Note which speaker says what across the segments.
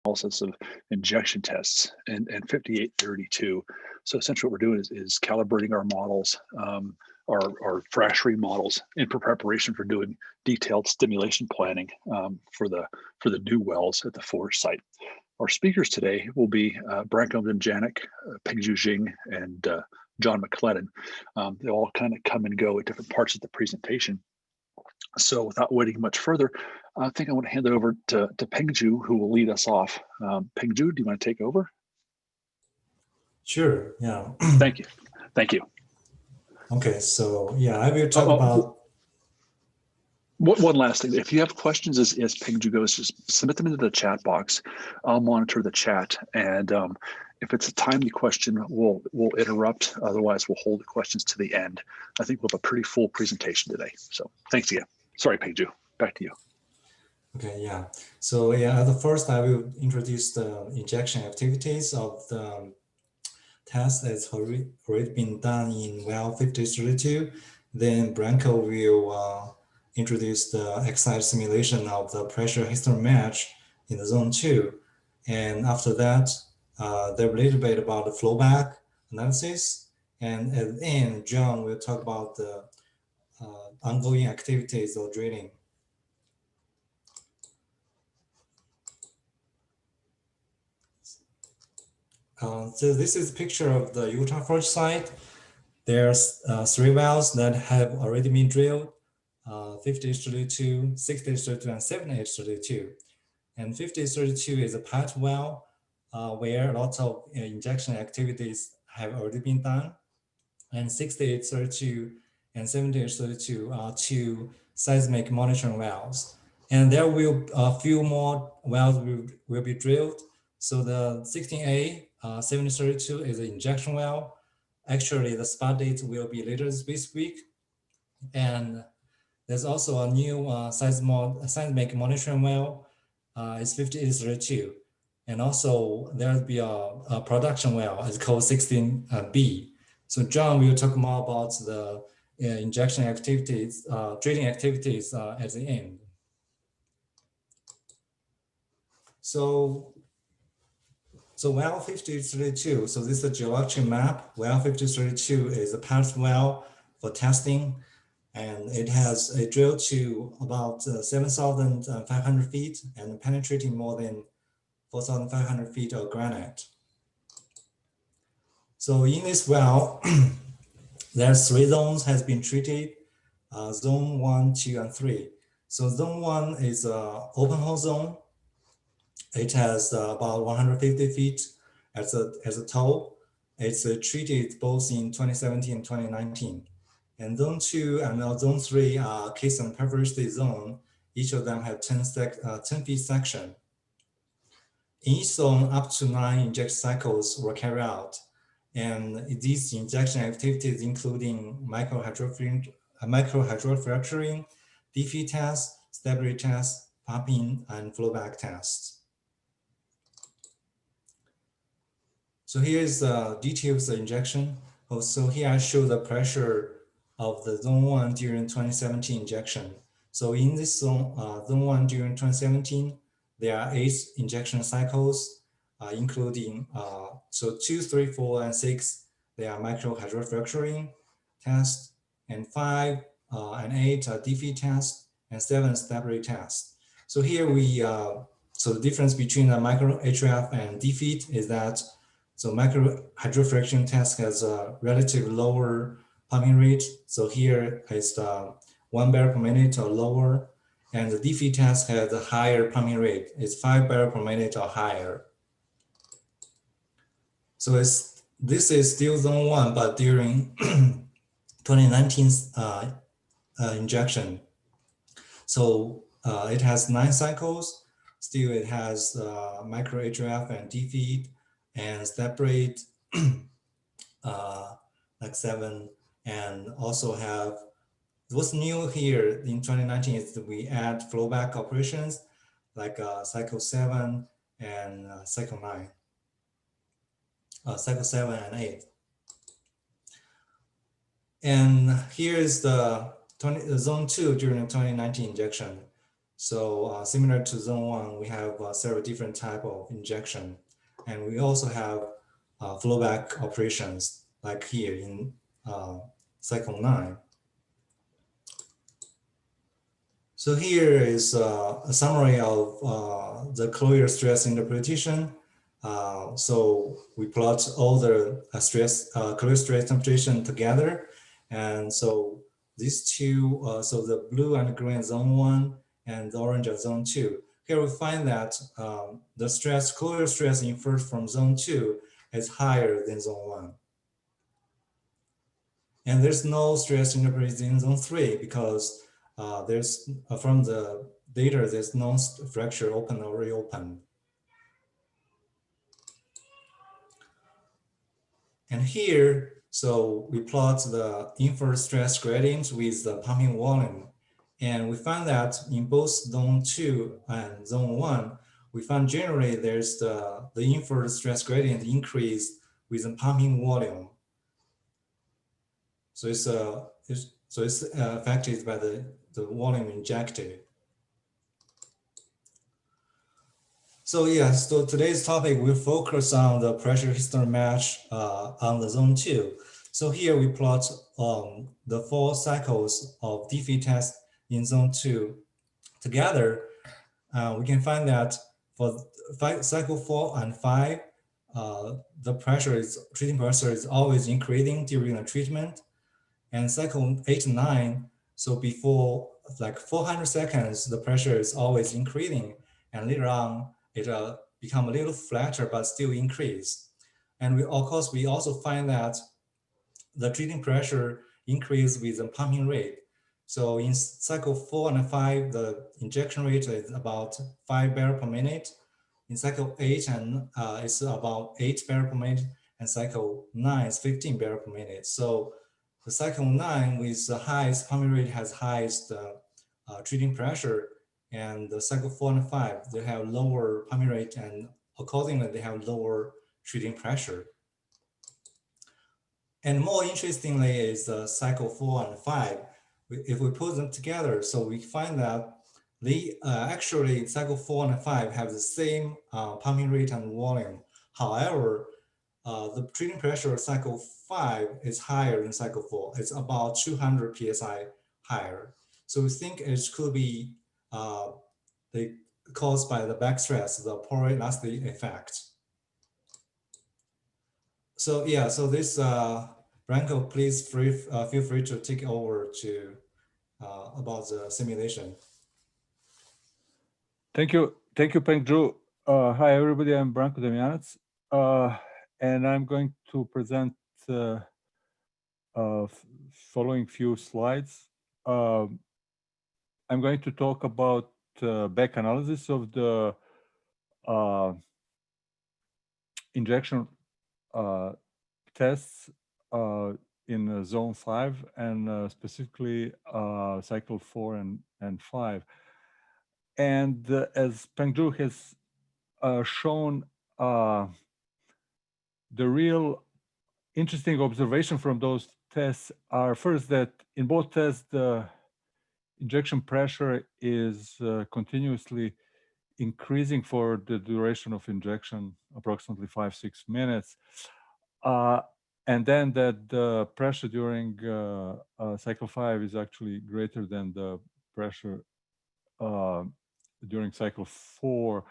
Speaker 1: analysis of injection tests and 5832. So essentially what we're doing is calibrating our models, our fracturing models in preparation for doing detailed stimulation planning for the new wells at the forge site. Our speakers today will be Branko Damjanac, Pengju Xing, and John McLennan. They all kind of come and go at different parts of the presentation. So without waiting much further, I think I want to hand it over to Pengju, who will lead us off. Pengju, do you want to take over?
Speaker 2: Sure, yeah.
Speaker 1: Thank you. Thank you.
Speaker 2: Okay, so yeah, I will talk about...
Speaker 1: One last thing. If you have questions as Pengju goes, just submit them into the chat box. I'll monitor the chat, and if it's a timely question, we'll interrupt. Otherwise, we'll hold the questions to the end. I think we'll have a pretty full presentation today. So thanks again. Sorry, Pengju. Back to you.
Speaker 2: Okay, yeah. So yeah, at first I will introduce the injection activities of the test that's already been done in well 5032. Then Branko will introduce the exercise simulation of the pressure histogram match in the zone 2. And after that, there a little bit about the flowback analysis. And at the end, John will talk about the ongoing activities of drilling. So this is a picture of the Utah Forge site. There's 3 wells that have already been drilled, 5032, 6032, and 7832. And 5032 is a pilot well where lots of injection activities have already been done. And 6832 and 7832 are 2 seismic monitoring wells. And there will a few more wells will be drilled. So the 16A 7032 is an injection well. Actually, the spot date will be later this week. And there's also a new seismic monitoring well. It's 5832. And also there'll be a production well. It's called 16B. So John will talk more about the injection activities, drilling activities at the end. So well 5032, so this is a geologic map. Well 5032 is a pilot well for testing, and it has a drill to about 7,500 feet and penetrating more than 4,500 feet of granite. So in this well, there's 3 zones has been treated, zone 1, 2, and 3. So zone 1 is an open hole zone. It has about 150 feet as a toe. It's treated both in 2017 and 2019. And zone 2 and zone 3 are case and perforated zone. Each of them have 10 feet section. In each zone, up to 9 injection cycles were carried out. And these injection activities including microhydrofracturing, defeat tests, stability tests, pumping, and flowback tests. So here's the details of injection. Also here I show the pressure of the zone 1 during 2017 injection. So in this zone, zone 1 during 2017, there are 8 injection cycles, including so 2, 3, 4, and 6. They are microhydrofracturing tests, and 5 and 8 are defeat tests, and 7 stability tests. So here we so the difference between a micro HRF and defeat is that so microhydrofracturing test has a relatively lower pumping rate. So here is 1 barrel per minute or lower, and the defeat test has a higher pumping rate. It's 5 barrel per minute or higher. So this is still zone 1, but during 2019 injection. So it has 9 cycles. Still, it has micro HRF and defeat and step rate like 7, and also have what's new here in 2019 is that we add flowback operations like cycle 7 and cycle 9, cycle 7 and 8. And here is the zone 2 during the 2019 injection. So similar to zone 1, we have several different type of injection. And we also have flowback operations like here in cycle 9. So here is a summary of the Closure stress interpretation. So we plot all the Closure stress interpretation together. And so these two, so the blue and green zone 1 and the orange are zone 2. Here we find that the Closure stress inferred from zone 2 is higher than zone 1. And there's no stress interpreted in zone 3 because there's from the data, there's no fracture open or reopen. And here, so we plot the inferred stress gradient with the pumping volume. And we found that in both zone 2 and zone 1, we found generally there's the inferred stress gradient increase with the pumping volume. So it's affected by the volume injected. So yeah, so today's topic will focus on the pressure history match on the zone 2. So here we plot the 4 cycles of defeat test in zone 2 together. We can find that for cycle 4 and 5, the treating pressure is always increasing during the treatment. And cycle 8 and 9, so before like 400 seconds, the pressure is always increasing, and later on it become a little flatter but still increase. And we of course we also find that the treating pressure increase with the pumping rate. So in cycle 4 and 5, the injection rate is about 5 barrel per minute. In cycle 8 and it's about 8 barrel per minute, and cycle 9 is 15 barrel per minute. So the cycle 9 with the highest pumping rate has highest treating pressure, and the cycle 4 and 5, they have lower pumping rate, and accordingly they have lower treating pressure. And more interestingly is the cycle 4 and 5. If we put them together, so we find that they actually cycle 4 and 5 have the same pumping rate and volume. However, the treating pressure of cycle 5 is higher than cycle 4. It's about 200 psi higher. So we think it could be caused by the back stress, the poroelastic effect. So yeah, so this Branko, please feel free to take over to about the simulation.
Speaker 3: Thank you, Pengju. Hi everybody, I'm Branko Damjanac, and I'm going to present following few slides. I'm going to talk about back analysis of the injection tests in zone 5 and specifically cycle 4 and 5. And as Pengju has shown, the real interesting observation from those tests are first that in both tests the injection pressure is continuously increasing for the duration of injection, approximately 5-6 minutes. And then that the pressure during cycle 5 is actually greater than the pressure during cycle 4.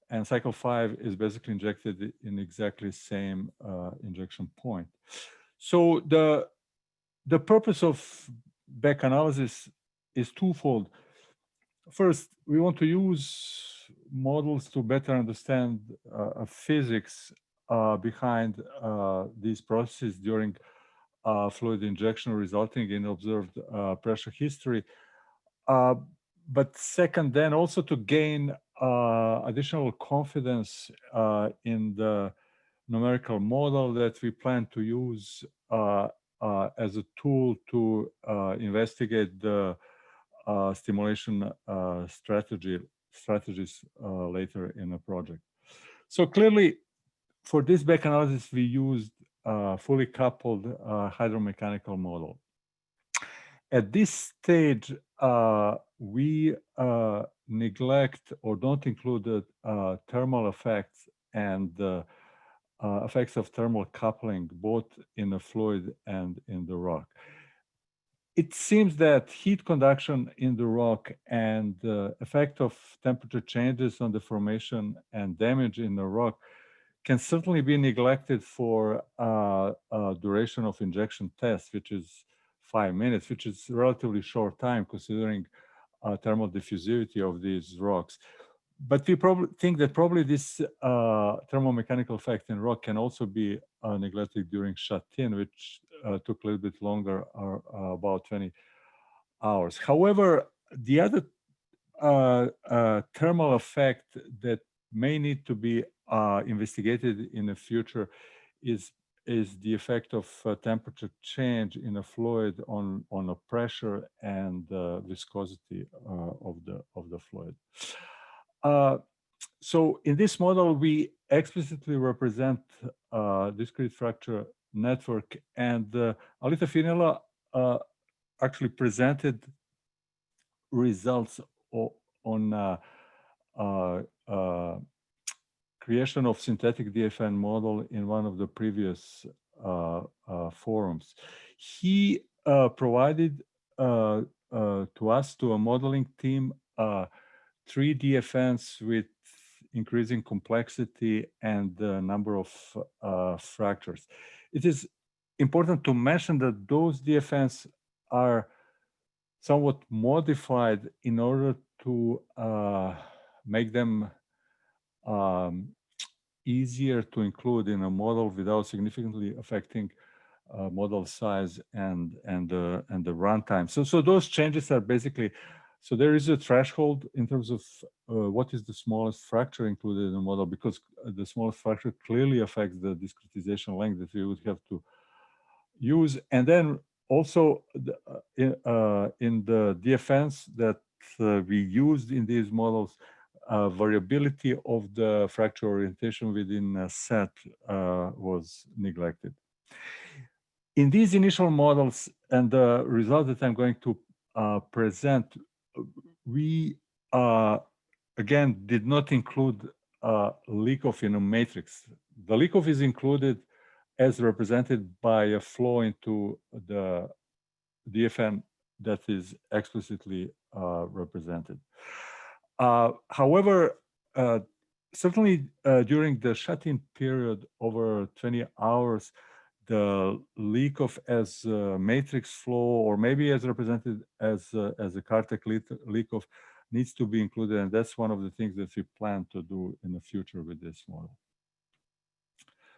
Speaker 3: And cycle 5 is basically injected in exactly same injection point. So the purpose of back analysis is twofold. First, we want to use models to better understand physics behind these processes during fluid injection, resulting in observed pressure history. But second, then also to gain additional confidence in the numerical model that we plan to use as a tool to investigate the stimulation strategies later in a project. So clearly, for this back analysis, we used a fully coupled hydromechanical model. At this stage, we neglect or don't include the thermal effects and effects of thermal coupling, both in the fluid and in the rock. It seems that heat conduction in the rock and the effect of temperature changes on the formation and damage in the rock can certainly be neglected for duration of injection test, which is 5 minutes, which is relatively short time considering thermal diffusivity of these rocks. But we probably think that probably this thermomechanical effect in rock can also be neglected during shut-in, which took a little bit longer, about 20 hours. However, the other thermal effect that may need to be investigated in the future is the effect of temperature change in a fluid on the pressure and viscosity of the fluid. So in this model, we explicitly represent discrete fracture network, and Alita Finella actually presented results on creation of synthetic DFN model in one of the previous forums. He provided to us, to a modeling team, 3 DFNs with increasing complexity and the number of fractures. It is important to mention that those DFNs are somewhat modified in order to make them easier to include in a model without significantly affecting model size and the runtime. So those changes are basically, so there is a threshold in terms of what is the smallest fracture included in the model, because the smallest fracture clearly affects the discretization length that we would have to use. And then also in the DFNs that we used in these models, variability of the fracture orientation within a set was neglected. In these initial models and the result that I'm going to present, we again did not include leak-off in a matrix. The leak-off is included as represented by a flow into the DFN that is explicitly represented. However, certainly during the shut-in period over 20 hours, the leak-off as a matrix flow, or maybe as represented as a Kartek leak-off, needs to be included, and that's one of the things that we plan to do in the future with this model.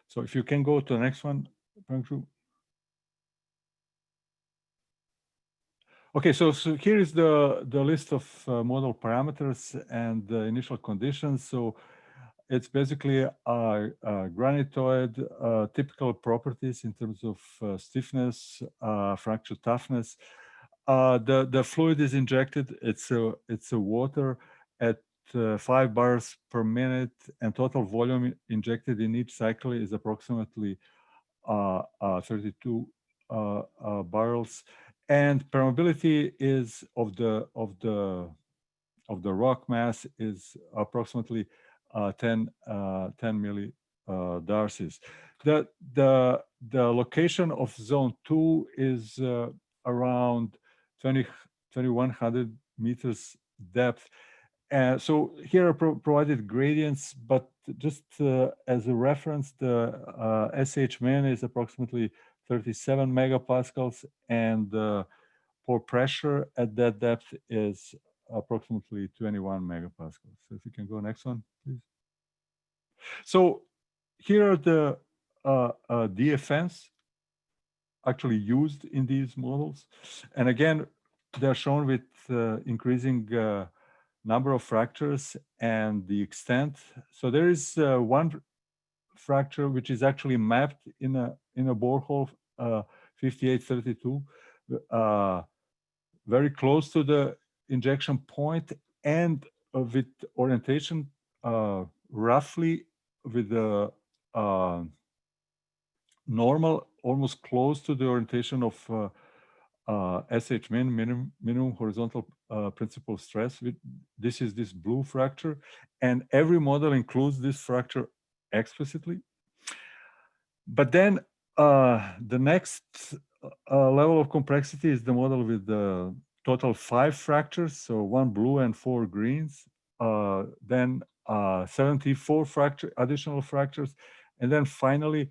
Speaker 3: So if you can go to the next one, Pengju. Okay, so here is the list of model parameters and the initial conditions. So it's basically granitoid, typical properties in terms of stiffness, fracture toughness. The fluid is injected. It's a water at 5 bars per minute, and total volume injected in each cycle is approximately 32 barrels. And permeability is of the rock mass is approximately 10 millidarcies. The location of zone 2 is around 2100 meters depth. So here are provided gradients, but just as a reference, the SH-min is approximately 37 megapascals, and the pore pressure at that depth is approximately 21 megapascals. So if you can go next one, please. So here are the DFNs actually used in these models. And again, they're shown with increasing number of fractures and the extent. So there is one fracture which is actually mapped in a borehole, 5832, very close to the injection point, and with orientation roughly with the normal, almost close to the orientation of SH minimum horizontal principal stress. This is this blue fracture, and every model includes this fracture explicitly. But then the next level of complexity is the model with the total 5 fractures, so 1 blue and 4 greens, then 74 additional fractures, and then finally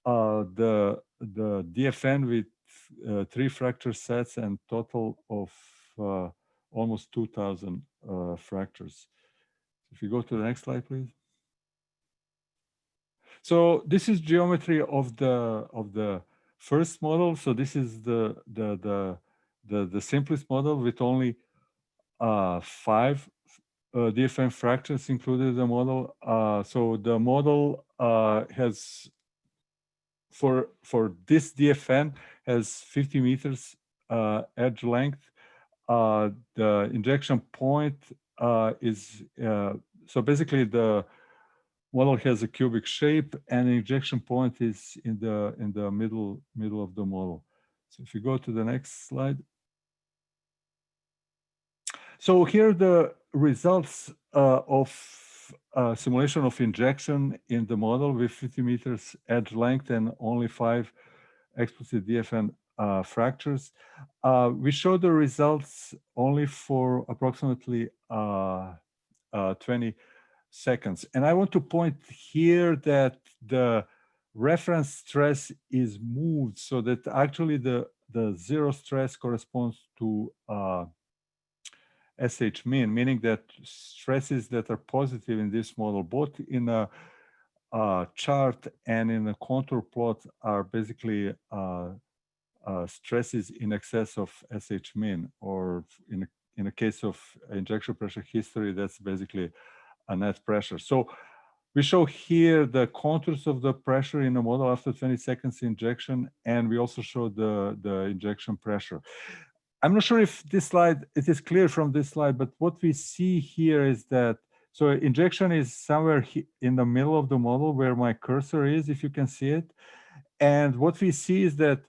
Speaker 3: the DFN with 3 fracture sets and total of almost 2,000 fractures. If you go to the next slide, please. So this is geometry of the first model. So this is the simplest model with only 5 DFN fractures included in the model. So the model has for this DFN has 50 meters edge length. The injection point is so basically the model has a cubic shape, and the injection point is in the middle of the model. So if you go to the next slide. So here are the results of simulation of injection in the model with 50 meters edge length and only 5 explicit DFN fractures. We show the results only for approximately 20 seconds. And I want to point here that the reference stress is moved so that actually the 0 stress corresponds to SH min, meaning that stresses that are positive in this model, both in a chart and in a contour plot, are basically stresses in excess of SH min, or in a case of injection pressure history, that's basically a net pressure. So we show here the contours of the pressure in a model after 20 seconds injection, and we also show the injection pressure. I'm not sure if this slide, it is clear from this slide, but what we see here is that, so injection is somewhere in the middle of the model where my cursor is, if you can see it. And what we see is that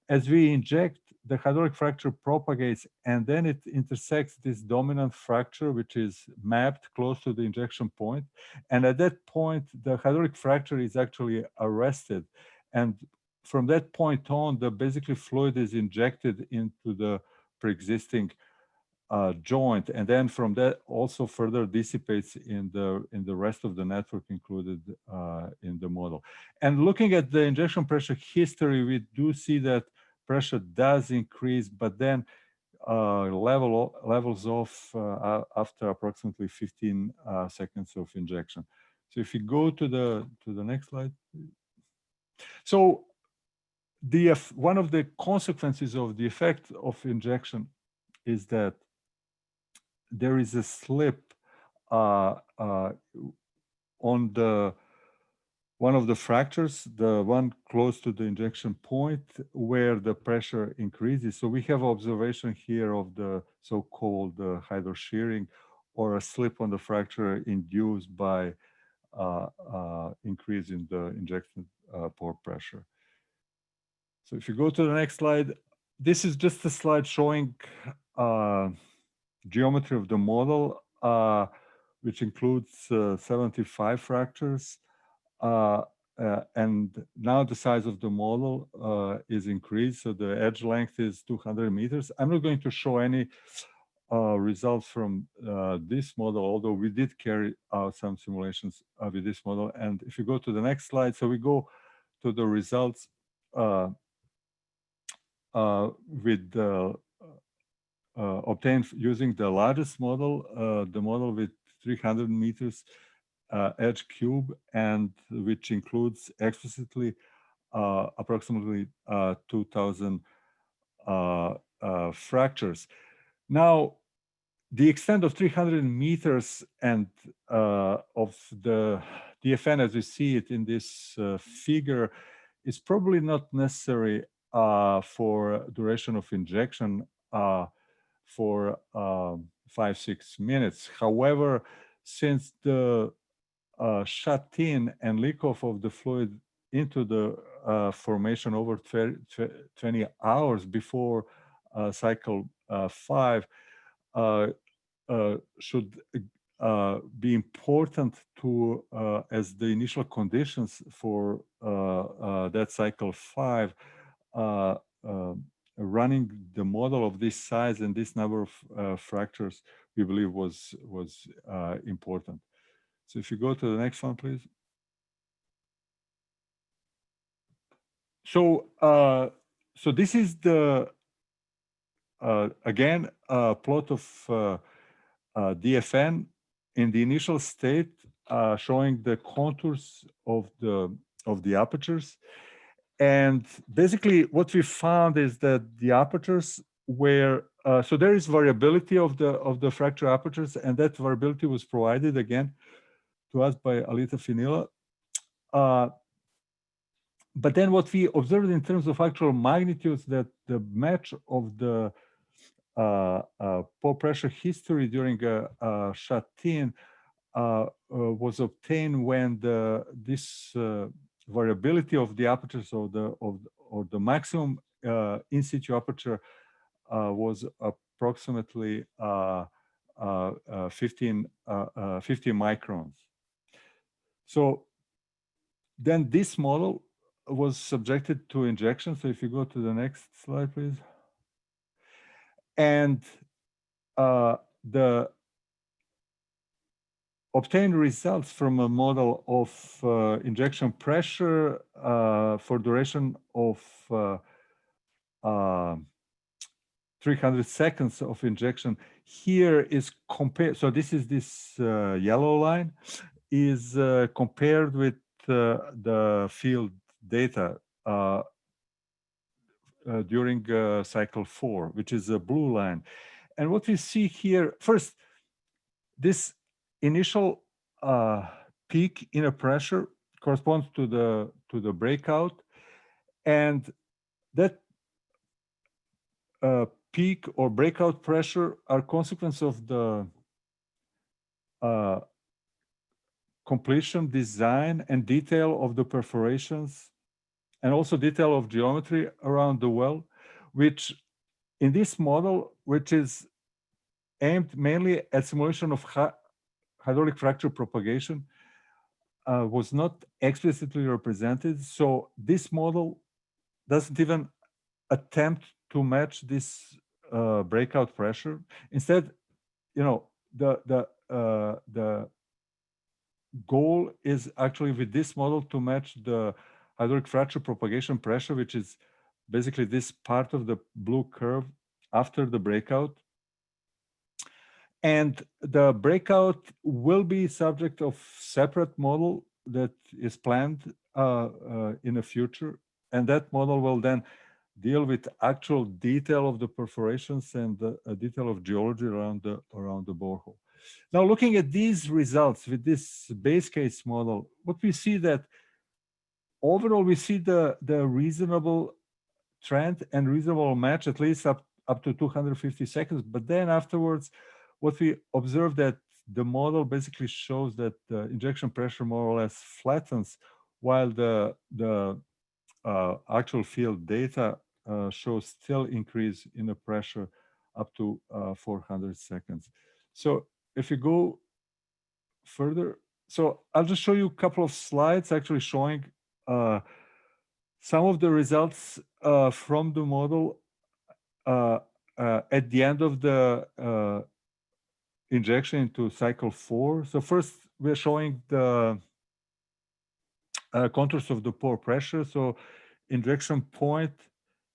Speaker 3: as we inject, the hydraulic fracture propagates, and then it intersects this dominant fracture, which is mapped close to the injection point. And at that point, the hydraulic fracture is actually arrested. And from that point on, the basically fluid is injected into the pre-existing joint, and then from that also further dissipates in the rest of the network included in the model. And looking at the injection pressure history, we do see that pressure does increase, but then levels off after approximately 15 seconds of injection. So if you go to the next slide. So one of the consequences of the effect of injection is that there is a slip on one of the fractures, the one close to the injection point, where the pressure increases. So we have observation here of the so-called hydroshearing, or a slip on the fracture induced by increase in the injection pore pressure. So if you go to the next slide, this is just a slide showing geometry of the model, which includes 75 fractures. And now the size of the model is increased, so the edge length is 200 meters. I'm not going to show any results from this model, although we did carry out some simulations with this model. And if you go to the next slide, so we go to the results with obtained using the largest model, the model with 300 meters edge cube, and which includes explicitly approximately 2,000 fractures. Now, the extent of 300 meters and of the DFN as we see it in this figure is probably not necessary for duration of injection for 5-6 minutes. However, since the shut-in and leak off of the fluid into the formation over 20 hours before cycle 5 should be important to as the initial conditions for that cycle 5 running the model of this size and this number of fractures we believe was important. So if you go to the next one, please. So so this is the again plot of DFN in the initial state, showing the contours of the apertures. And basically what we found is that the apertures were so there is variability of the fracture apertures, and that variability was provided again to us by Alita Finila. But then what we observed in terms of actual magnitudes, that the match of the pore pressure history during Shatin was obtained when this variability of the apertures or the maximum in situ aperture was approximately 15 microns. So then this model was subjected to injection. So if you go to the next slide, please. And the obtained results from a model of injection pressure for duration of 300 seconds of injection here is compared. So this is this yellow line is compared with the field data during cycle 4, which is a blue line. And what we see here, first, this initial peak in a pressure corresponds to the breakout, and that peak or breakout pressure are consequence of the completion, design, and detail of the perforations, and also detail of geometry around the well, which in this model, which is aimed mainly at simulation of hydraulic fracture propagation, was not explicitly represented. So this model doesn't even attempt to match this breakout pressure. Instead, you know, the goal is actually with this model to match the hydraulic fracture propagation pressure, which is basically this part of the blue curve after the breakout. And the breakout will be subject of separate model that is planned in the future. And that model will then deal with actual detail of the perforations and the detail of geology around the borehole. Now, looking at these results with this base case model, what we see that overall we see the reasonable trend and reasonable match, at least up to 250 seconds. But then afterwards, what we observe that the model basically shows that the injection pressure more or less flattens, while the actual field data shows still increase in the pressure up to 400 seconds. So if you go further, so I'll just show you a couple of slides actually showing some of the results from the model at the end of the injection into cycle 4. So first, we're showing the contours of the pore pressure. So injection point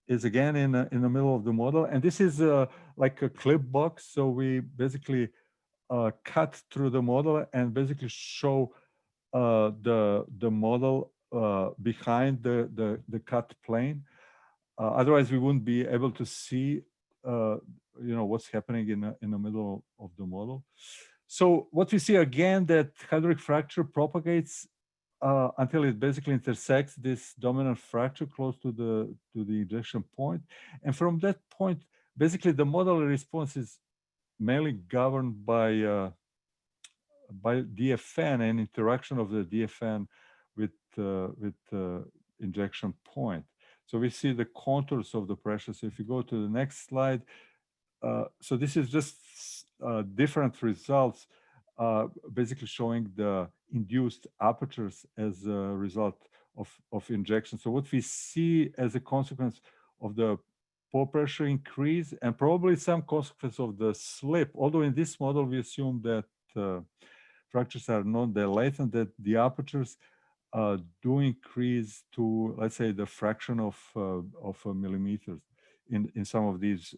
Speaker 3: is again in the middle of the model, and this is like a clip box. So we basically cut through the model and basically show the model behind the cut plane. Otherwise, we wouldn't be able to see you know, what's happening in the middle of the model. So what we see again, that hydraulic fracture propagates until it basically intersects this dominant fracture close to the injection point, and from that point, basically the model response is mainly governed by DFN and interaction of the DFN with injection point. So we see the contours of the pressure. So if you go to the next slide, so this is just different results, basically showing the induced apertures as a result of injection. So what we see as a consequence of the pore pressure increase, and probably some consequence of the slip, although in this model we assume that fractures are not that latent, that the apertures do increase to, let's say, the fraction of millimeters in some of these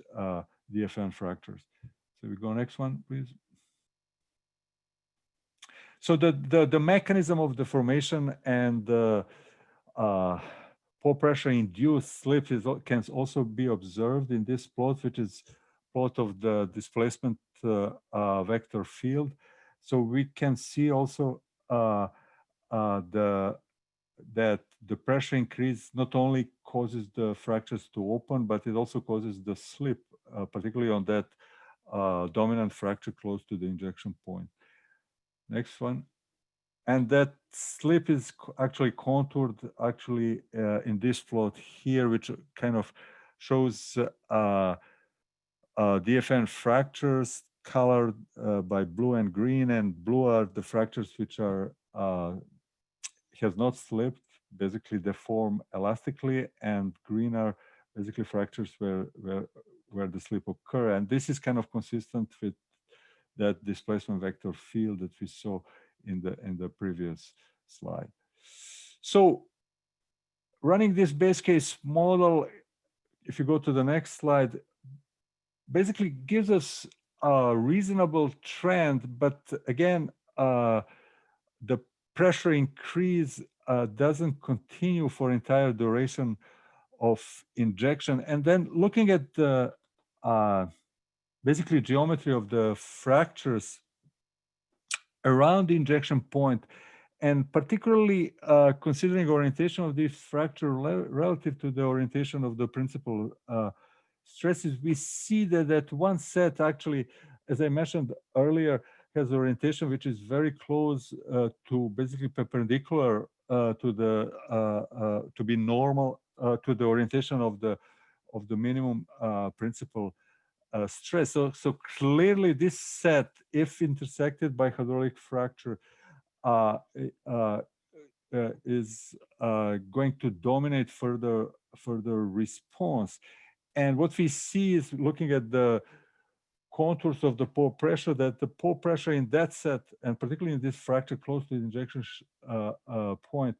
Speaker 3: DFN fractures. So we go next one, please. So the mechanism of deformation and the pore pressure induced slip can also be observed in this plot, which is plot of the displacement vector field. So we can see also that the pressure increase not only causes the fractures to open, but it also causes the slip, particularly on that dominant fracture close to the injection point. Next one. And that slip is actually contoured in this plot here, which kind of shows DFN fractures colored by blue and green, and blue are the fractures which are has not slipped, basically deform elastically, and green are basically fractures where the slip occur. And this is kind of consistent with that displacement vector field that we saw in the previous slide. So running this base case model, if you go to the next slide, basically gives us a reasonable trend, but again, the pressure increase doesn't continue for entire duration of injection. And then looking at the basically geometry of the fractures around the injection point, and particularly considering orientation of this fracture relative to the orientation of the principal stresses, we see that one set actually, as I mentioned earlier, has orientation which is very close to basically perpendicular to be normal to the orientation of the minimum principal stress. So clearly this set, if intersected by hydraulic fracture, is going to dominate further response. And what we see is, looking at the contours of the pore pressure, that the pore pressure in that set, and particularly in this fracture close to the injection point,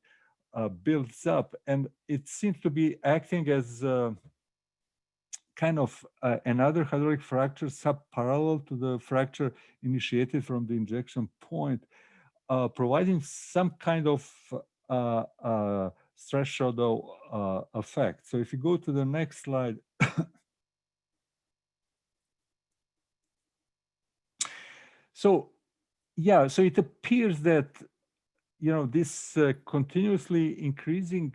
Speaker 3: builds up, and it seems to be acting as kind of another hydraulic fracture subparallel to the fracture initiated from the injection point, providing some kind of stress shadow effect. So if you go to the next slide. So yeah, so it appears that, you know, this continuously increasing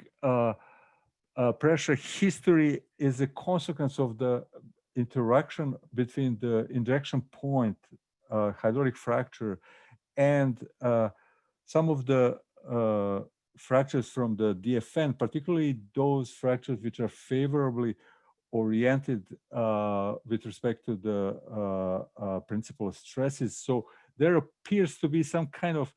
Speaker 3: pressure history is a consequence of the interaction between the injection point hydraulic fracture and some of the fractures from the DFN, particularly those fractures which are favorably oriented with respect to the principal stresses. So there appears to be some kind of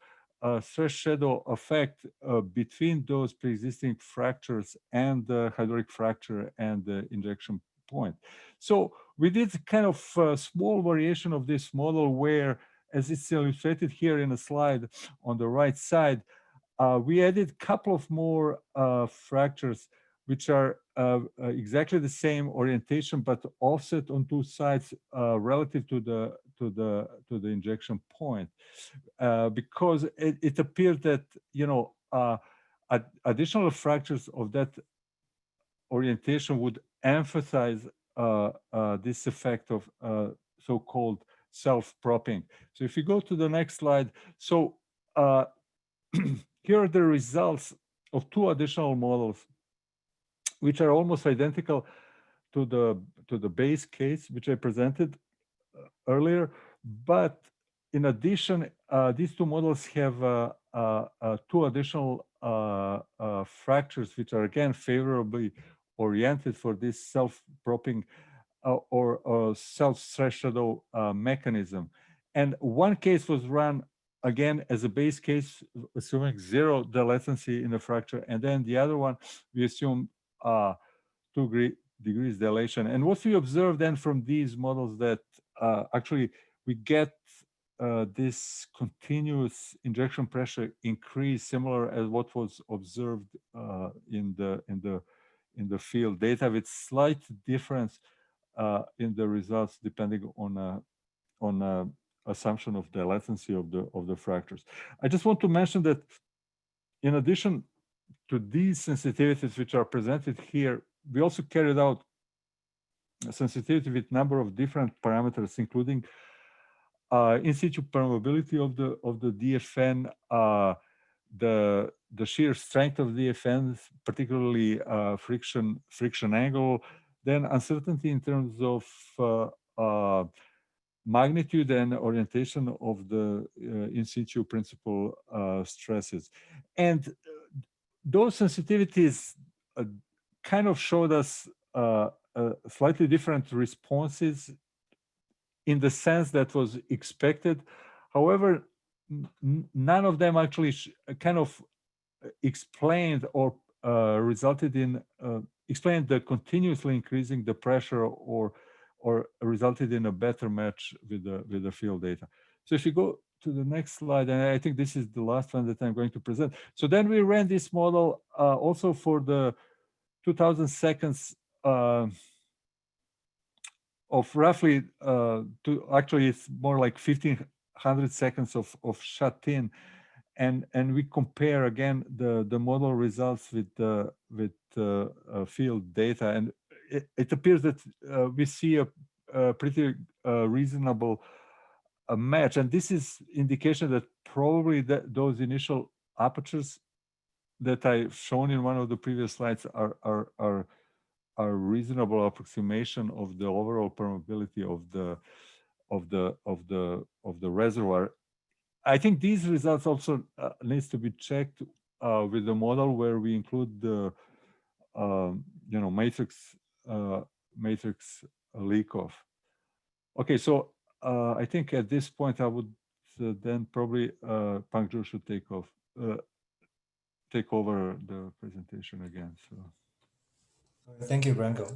Speaker 3: stress shadow effect between those pre-existing fractures and the hydraulic fracture and the injection point. So we did kind of a small variation of this model where, as it's illustrated here in a slide on the right side, we added a couple of more fractures which are exactly the same orientation but offset on two sides relative to the injection point, because it appeared that, you know, additional fractures of that orientation would emphasize this effect of so-called self-propping. So if you go to the next slide, so here are the results of two additional models, which are almost identical to the base case which I presented earlier. But in addition, these two models have two additional fractures, which are again favorably oriented for this self-propping or self-stress shadow mechanism. And one case was run again as a base case, assuming 0 the latency in the fracture, and then the other one we assume 2 degrees dilation. And what we observed then from these models that actually we get this continuous injection pressure increase, similar as what was observed in the field data, with slight difference in the results depending on assumption of the latency of the fractures. I just want to mention that in addition to these sensitivities which are presented here, we also carried out sensitivity with number of different parameters, including in situ permeability of the DFN, the shear strength of DFN, particularly friction angle, then uncertainty in terms of magnitude and orientation of the in situ principal stresses. And those sensitivities kind of showed us slightly different responses in the sense that was expected. However, none of them actually kind of explained or resulted in explained the continuously increasing the pressure or resulted in a better match with the field data. So if you go to the next slide, and I think this is the last one that I'm going to present. So then we ran this model also for the 2000 seconds of roughly actually it's more like 1500 seconds of shut-in, and we compare again the model results with field data, and it appears that we see a pretty reasonable match, and this is indication that probably those initial apertures that I've shown in one of the previous slides are reasonable approximation of the overall permeability of the reservoir. I think these results also needs to be checked with the model where we include the matrix leak off. Okay, so I think at this point I would then probably Pengju should take over the presentation again. So.
Speaker 2: Thank you, Branko.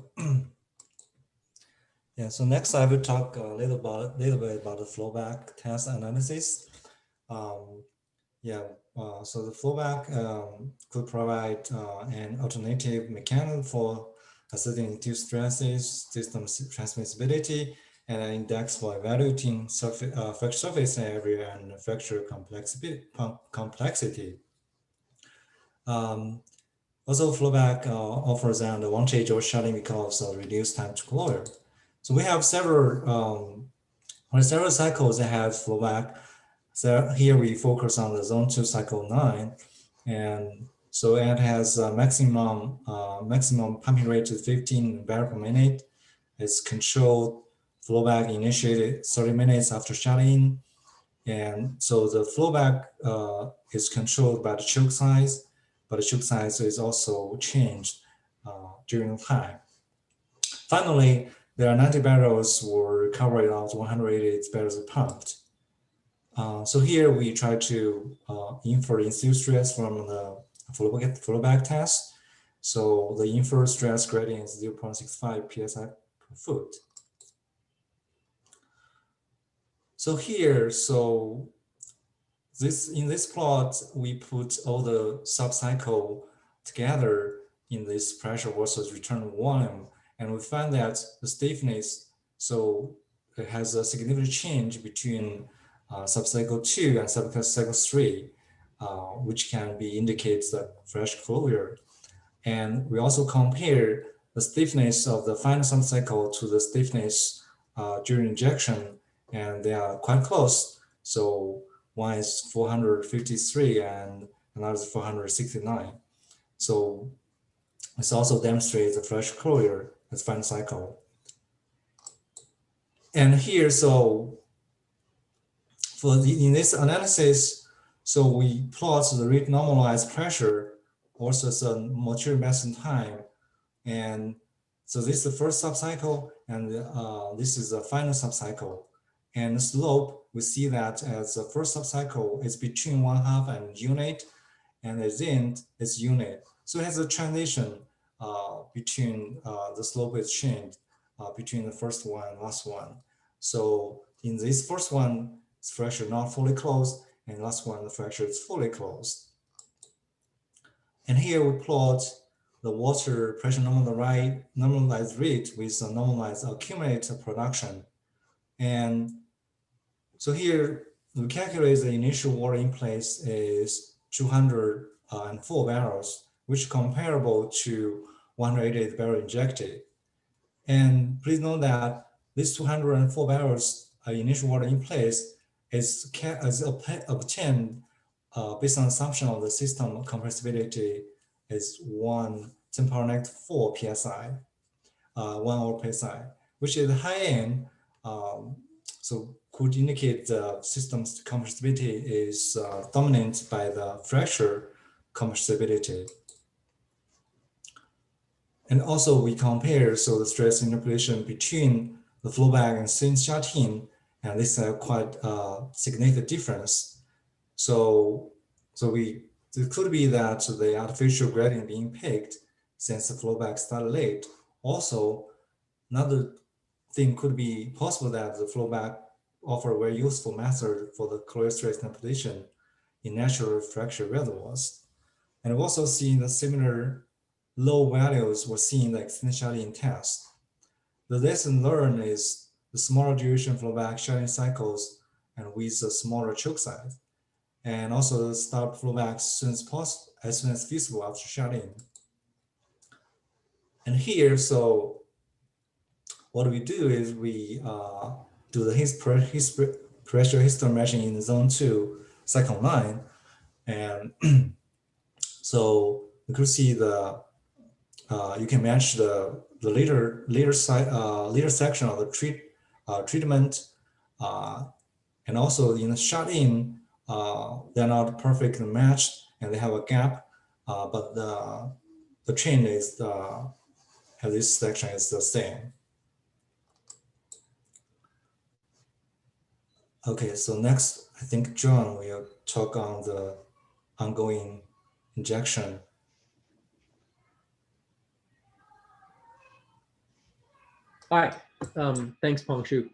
Speaker 2: Yeah, so next I will talk a little bit about the flowback test analysis. So the flowback could provide an alternative mechanism for assessing induced stresses, system transmissibility, and an index for evaluating fracture surface area and fracture complexity. Also, flowback offers an advantage of shutting because of reduced time to closure. So we have several cycles that have flowback. So here we focus on the zone 2 cycle 9, and so it has a maximum pumping rate to 15 barrel per minute. It's controlled flowback initiated 30 minutes after shut-in, and so the flowback is controlled by the choke size, but the choke size is also changed during time. Finally, there are 90 barrels were recovered out of 180 barrels pumped. So here we try to infer induced stress from the flowback test. So the inferred stress gradient is 0.65 psi per foot. So here, in this plot, we put all the subcycle together in this pressure versus return volume, and we find that the stiffness, so it has a significant change between subcycle 2 and subcycle 3, which can be indicates the fresh closure. And we also compare the stiffness of the final subcycle to the stiffness during injection, and they are quite close. So one is 453 and another is 469. So this also demonstrates the fresh closure as final cycle. And here, so in this analysis, So we plot the rate normalized pressure versus a mature messing time. And so this is the first subcycle, and this is the final subcycle. And the slope, we see that as the first subcycle is between 1/2 and unit, and at the end it's unit. So it has a transition between the slope is changed between the first one and last one. So in this first one, it's fracture not fully closed, and last one, the fracture is fully closed. And here we plot the water pressure normalized rate with a normalized accumulated production. And so here we calculate the initial water in place is 204 barrels, which is comparable to 188 barrels injected. And please note that this 204 barrels initial water in place is obtained based on assumption of the system compressibility is 10⁻⁴ psi, 1 over psi, which is high end. So could indicate the system's compressibility is dominated by the fracture compressibility. And also we compare the stress interpolation between the flowback and Xing shutting, and this is a quite significant difference. So it could be that the artificial gradient being picked since the flowback started late. Also, another thing could be possible that the flowback offer a very useful method for the chloride stress interpolation in natural fracture reservoirs. And we've also seen the similar low values were seen in the exponentially test. The lesson learned is the smaller duration flowback shutting cycles and with a smaller choke size, and also start flowback as soon as feasible after shutting. And here, so what we do is we do the pressure history measurement in zone 2, cycle 9, and so you could see the you can match the later section of the treatment, and also in the shut-in, they're not perfectly matched and they have a gap, but the chain is this section is the same. Okay, so next, I think John will talk on the ongoing injection.
Speaker 4: Hi, thanks, Pengju.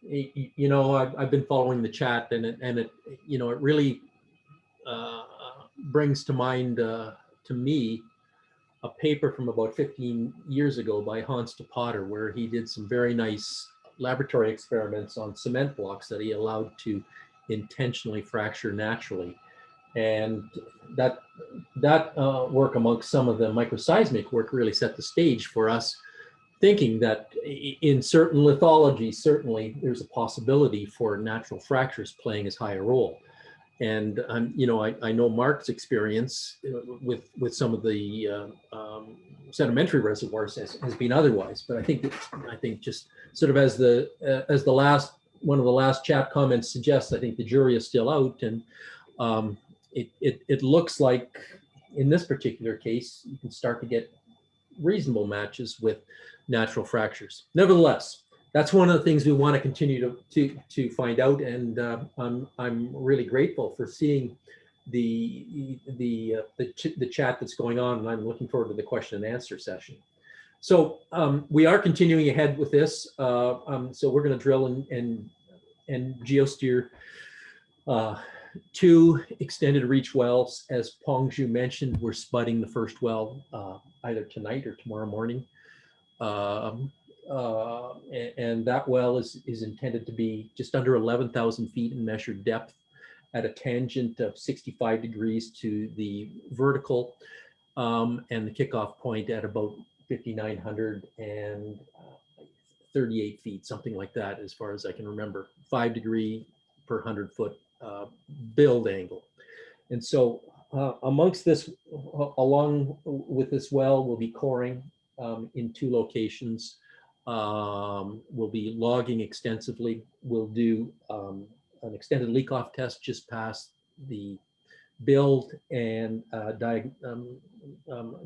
Speaker 4: You know, I've been following the chat, and it you know, it really brings to mind to me a paper from about 15 years ago by Hans de Potter, where he did some very nice laboratory experiments on cement blocks that he allowed to intentionally fracture naturally. And that work, amongst some of the microseismic work, really set the stage for us thinking that in certain lithology, certainly there's a possibility for natural fractures playing as high a role. And you know, I know Mark's experience with some of the sedimentary reservoirs has been otherwise. But I think just sort of as one of the last chat comments suggests, I think the jury is still out, and it looks like in this particular case you can start to get reasonable matches with natural fractures. Nevertheless, that's one of the things we want to continue to find out, and I'm really grateful for seeing the chat that's going on, and I'm looking forward to the question and answer session. So we are continuing ahead with this. So we're going to drill and geosteer 2 extended reach wells. As Pengju mentioned, we're spudding the first well either tonight or tomorrow morning. And that well is intended to be just under 11,000 feet in measured depth at a tangent of 65 degrees to the vertical, and the kickoff point at about 5,938 feet, something like that, as far as I can remember, 5 degree per 100 foot build angle. And so amongst this, along with this well, we'll be coring in 2 locations. We'll be logging extensively. We'll do an extended leak off test just past the build and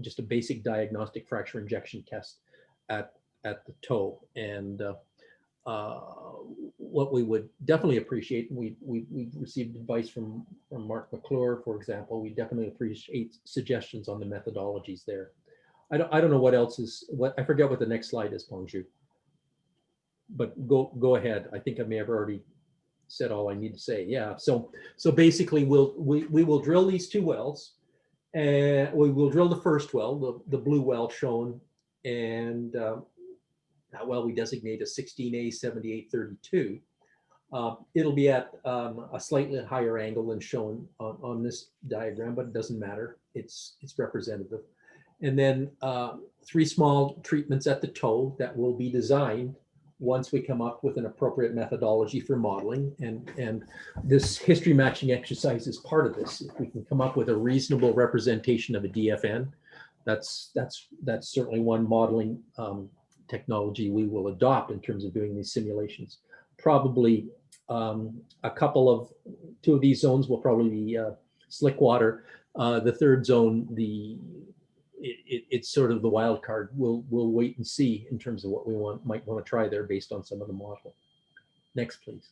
Speaker 4: just a basic diagnostic fracture injection test at the toe. And what we would definitely appreciate, and we received advice from Mark McClure, for example, we definitely appreciate suggestions on the methodologies there. I don't know what else is, I forget what the next slide is, Pengju. But go ahead. I think I may have already said all I need to say. Yeah. So basically, we will drill these 2 wells, and we will drill the first well, the blue well shown, and that well we designate as 16A 7832. It'll be at a slightly higher angle than shown on this diagram, but it doesn't matter. It's representative. And then 3 small treatments at the toe that will be designed once we come up with an appropriate methodology for modeling. And this history matching exercise is part of this. If we can come up with a reasonable representation of a DFN, that's certainly one modeling technology we will adopt in terms of doing these simulations. Probably a couple of 2 of these zones will probably be slick water. The third zone, it's sort of the wild card. We'll wait and see in terms of what we might want to try there based on some of the model. Next, please.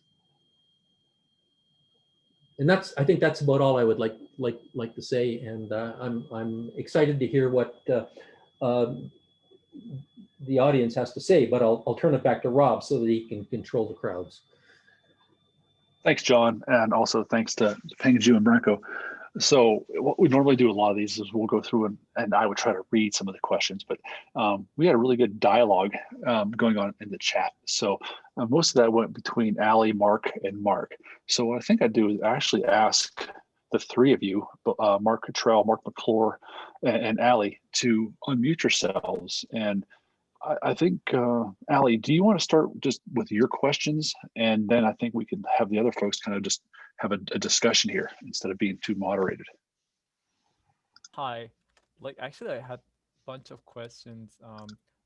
Speaker 4: And I think that's about all I would like to say. And I'm excited to hear what the audience has to say. But I'll turn it back to Rob so that he can control the crowds.
Speaker 1: Thanks, John, and also thanks to Pengju and Branko. So what we normally do a lot of these is we'll go through and I would try to read some of the questions, but we had a really good dialogue going on in the chat. So most of that went between Ali, Mark, and Mark. So what I think I'd do is actually ask the 3 of you, Mark Cottrell, Mark McClure, and Ali, to unmute yourselves. And I think, Ali, do you want to start just with your questions? And then I think we can have the other folks kind of just have a discussion here instead of being too moderated.
Speaker 5: Hi, actually I had a bunch of questions,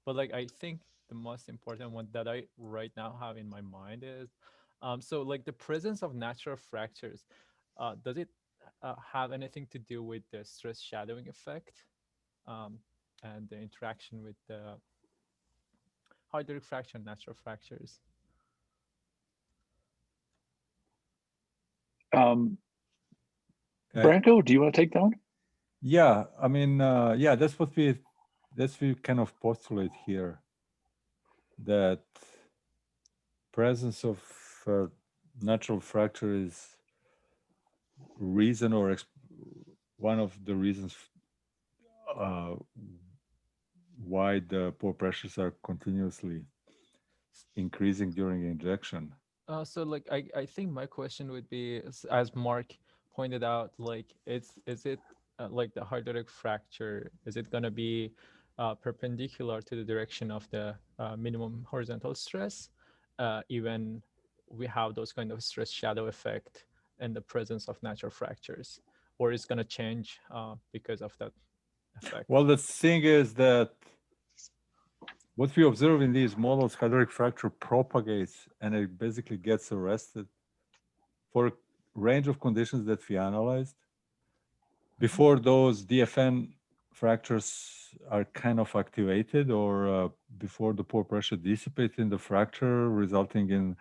Speaker 5: but I think the most important one that I right now have in my mind is, so the presence of natural fractures, does it have anything to do with the stress shadowing effect and the interaction with the hydraulic fracture, natural fractures?
Speaker 1: Branko, do you want to take that one?
Speaker 3: Yeah, I mean, yeah, that's what we kind of postulate here, that presence of natural fracture is reason or one of the reasons why the pore pressures are continuously increasing during injection.
Speaker 5: So I think my question would be, as Mark pointed out, is it the hydraulic fracture, is it going to be perpendicular to the direction of the minimum horizontal stress, even we have those kind of stress shadow effect in the presence of natural fractures, or is going to change because of that effect?
Speaker 3: Well, the thing is that what we observe in these models, hydraulic fracture propagates and it basically gets arrested for a range of conditions that we analyzed. Before those DFN fractures are kind of activated, or before the pore pressure dissipates in the fracture, resulting in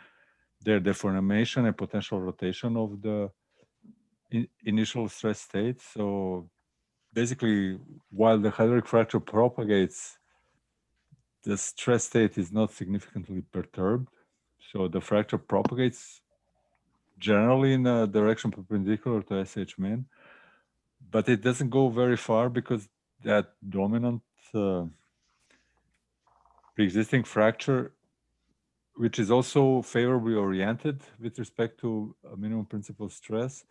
Speaker 3: their deformation and potential rotation of the initial stress state. So basically, while the hydraulic fracture propagates, the stress state is not significantly perturbed. So the fracture propagates generally in a direction perpendicular to SH min, but it doesn't go very far because that dominant pre-existing fracture, which is also favorably oriented with respect to a minimum principal stress,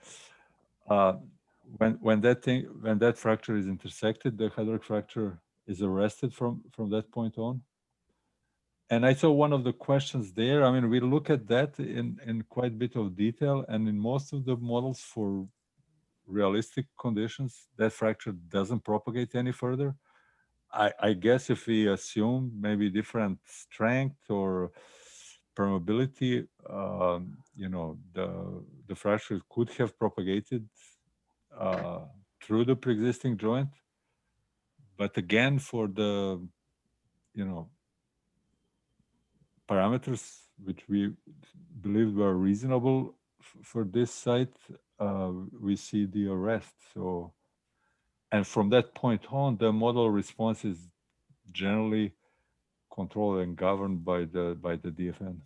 Speaker 3: when that fracture is intersected, the hydraulic fracture is arrested from that point on. And I saw one of the questions there. I mean, we look at that in quite a bit of detail, and in most of the models for realistic conditions, that fracture doesn't propagate any further. I guess if we assume maybe different strength or permeability, the fracture could have propagated through the pre-existing joint. But again, for the, parameters which we believed were reasonable for this site, we see the arrest. So, and from that point on, the model response is generally controlled and governed by the DFN.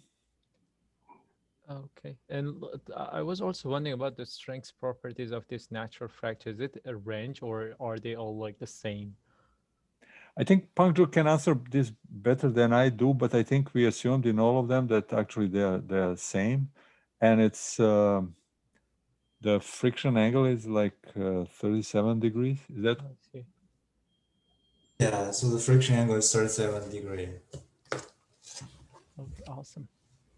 Speaker 5: Okay, and I was also wondering about the strength properties of this natural fracture. Is it a range, or are they all like the same?
Speaker 3: I think Pengju can answer this better than I do, but I think we assumed in all of them that actually they're same, and it's the friction angle is like 37 degrees. Is that?
Speaker 5: I see.
Speaker 2: Yeah, so the friction angle is 37 degrees.
Speaker 5: Okay, awesome.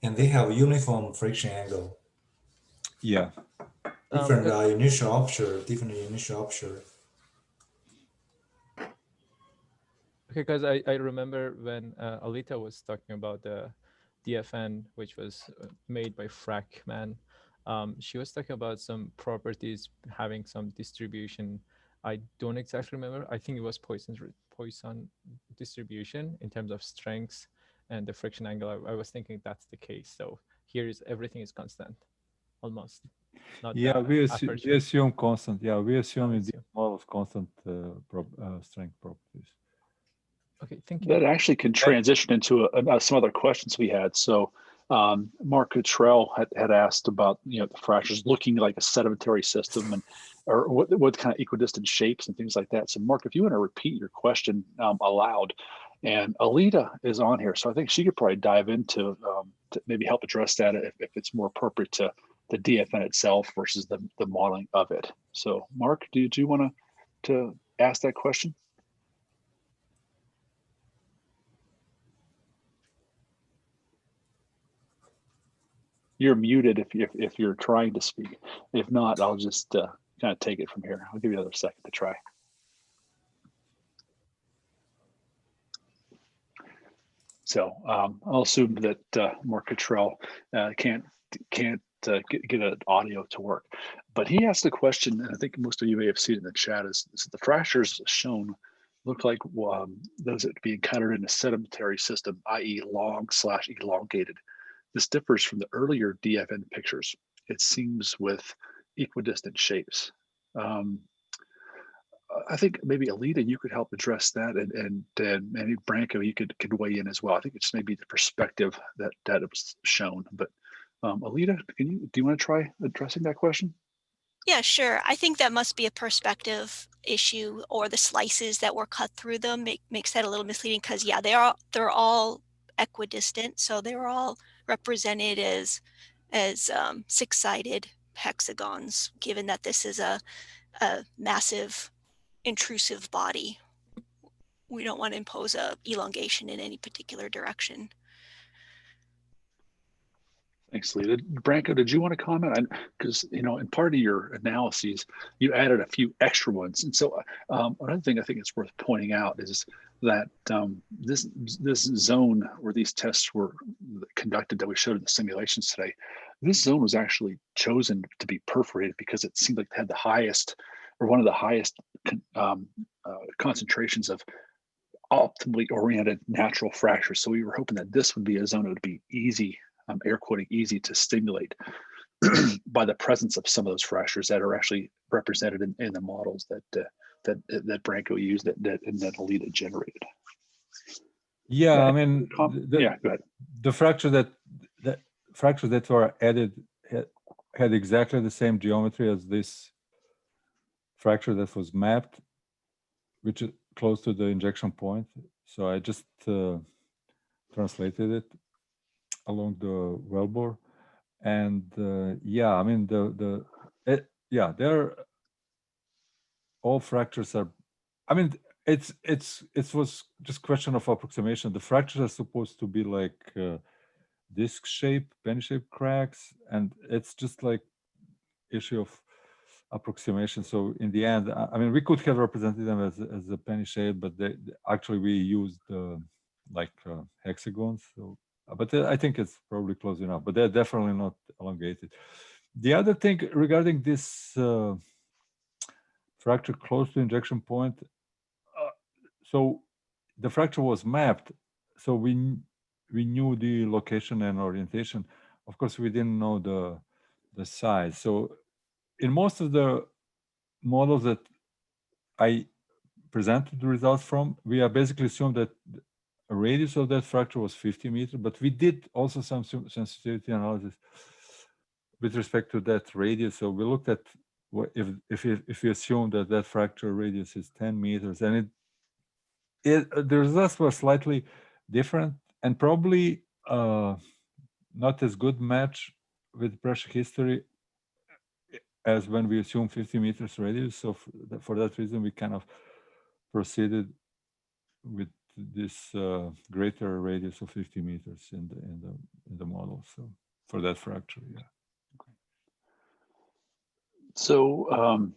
Speaker 2: And they have uniform friction angle.
Speaker 3: Yeah.
Speaker 2: Different initial option, different initial option.
Speaker 5: Okay, because I remember when Alita was talking about the DFN, which was made by Frackman, she was talking about some properties having some distribution. I don't exactly remember. I think it was Poisson distribution in terms of strengths and the friction angle. I was thinking that's the case. So here is everything is constant, almost. Not
Speaker 3: Yeah, we assume constant. Yeah, we assume in the models constant strength properties.
Speaker 5: Okay, thank you.
Speaker 1: That actually can transition into some other questions we had. So Mark Cottrell had asked about the fractures looking like a sedimentary system, and or what kind of equidistant shapes and things like that. So Mark, if you want to repeat your question aloud, and Alita is on here, so I think she could probably dive into to maybe help address that if it's more appropriate to the DFN itself versus the modeling of it. So Mark, do you want to ask that question? You're muted if you're trying to speak. If not, I'll just kind of take it from here. I'll give you another second to try. So I'll assume that Mark Cottrell can't get an audio to work. But he asked a question, and I think most of you may have seen it in the chat, is the fractures shown look like those that be encountered in a sedimentary system, i.e. long/elongated. This differs from the earlier DFN pictures. It seems with equidistant shapes. I think maybe Alita, you could help address that, and maybe Branko, you could weigh in as well. I think it's maybe the perspective that it was shown. But Alita, do you want to try addressing that question?
Speaker 6: Yeah, sure. I think that must be a perspective issue, or the slices that were cut through them makes that a little misleading, because yeah, they're all equidistant, so they're all represented as six-sided hexagons, given that this is a massive intrusive body. We don't want to impose a elongation in any particular direction.
Speaker 1: Thanks, Lita. Branko, did you want to comment? Because in part of your analyses, you added a few extra ones, and so another thing I think it's worth pointing out is that this zone where these tests were conducted that we showed in the simulations today, this zone was actually chosen to be perforated because it seemed like it had the highest, or one of the highest concentrations of optimally oriented natural fractures. So we were hoping that this would be a zone that would be easy, air quoting, easy to stimulate by the presence of some of those fractures that are actually represented in the models that Branko used and that Alita generated.
Speaker 3: Yeah, I mean,
Speaker 1: yeah, go ahead.
Speaker 3: The fractures that were added had exactly the same geometry as this fracture that was mapped, which is close to the injection point. So I just translated it along the wellbore, and yeah, I mean they're all fractures are. I mean, it was just question of approximation. The fractures are supposed to be like disc shape, penny shape cracks, and it's just like issue of approximation. So in the end, I mean, we could have represented them as a penny shape, but actually we used like hexagons. So But I think it's probably close enough, but they're definitely not elongated. The other thing regarding this fracture close to injection point, so the fracture was mapped, so we knew the location and orientation. Of course, we didn't know the size. So in most of the models that I presented the results from, we are basically assumed that a radius of that fracture was 50 meters, but we did also some sensitivity analysis with respect to that radius. So we looked at what if we assume that that fracture radius is 10 meters, and the results were slightly different and probably not as good match with pressure history as when we assume 50 meters radius. So for that reason, we kind of proceeded with this greater radius of 50 meters in the model. So for that fracture, yeah. Okay.
Speaker 1: So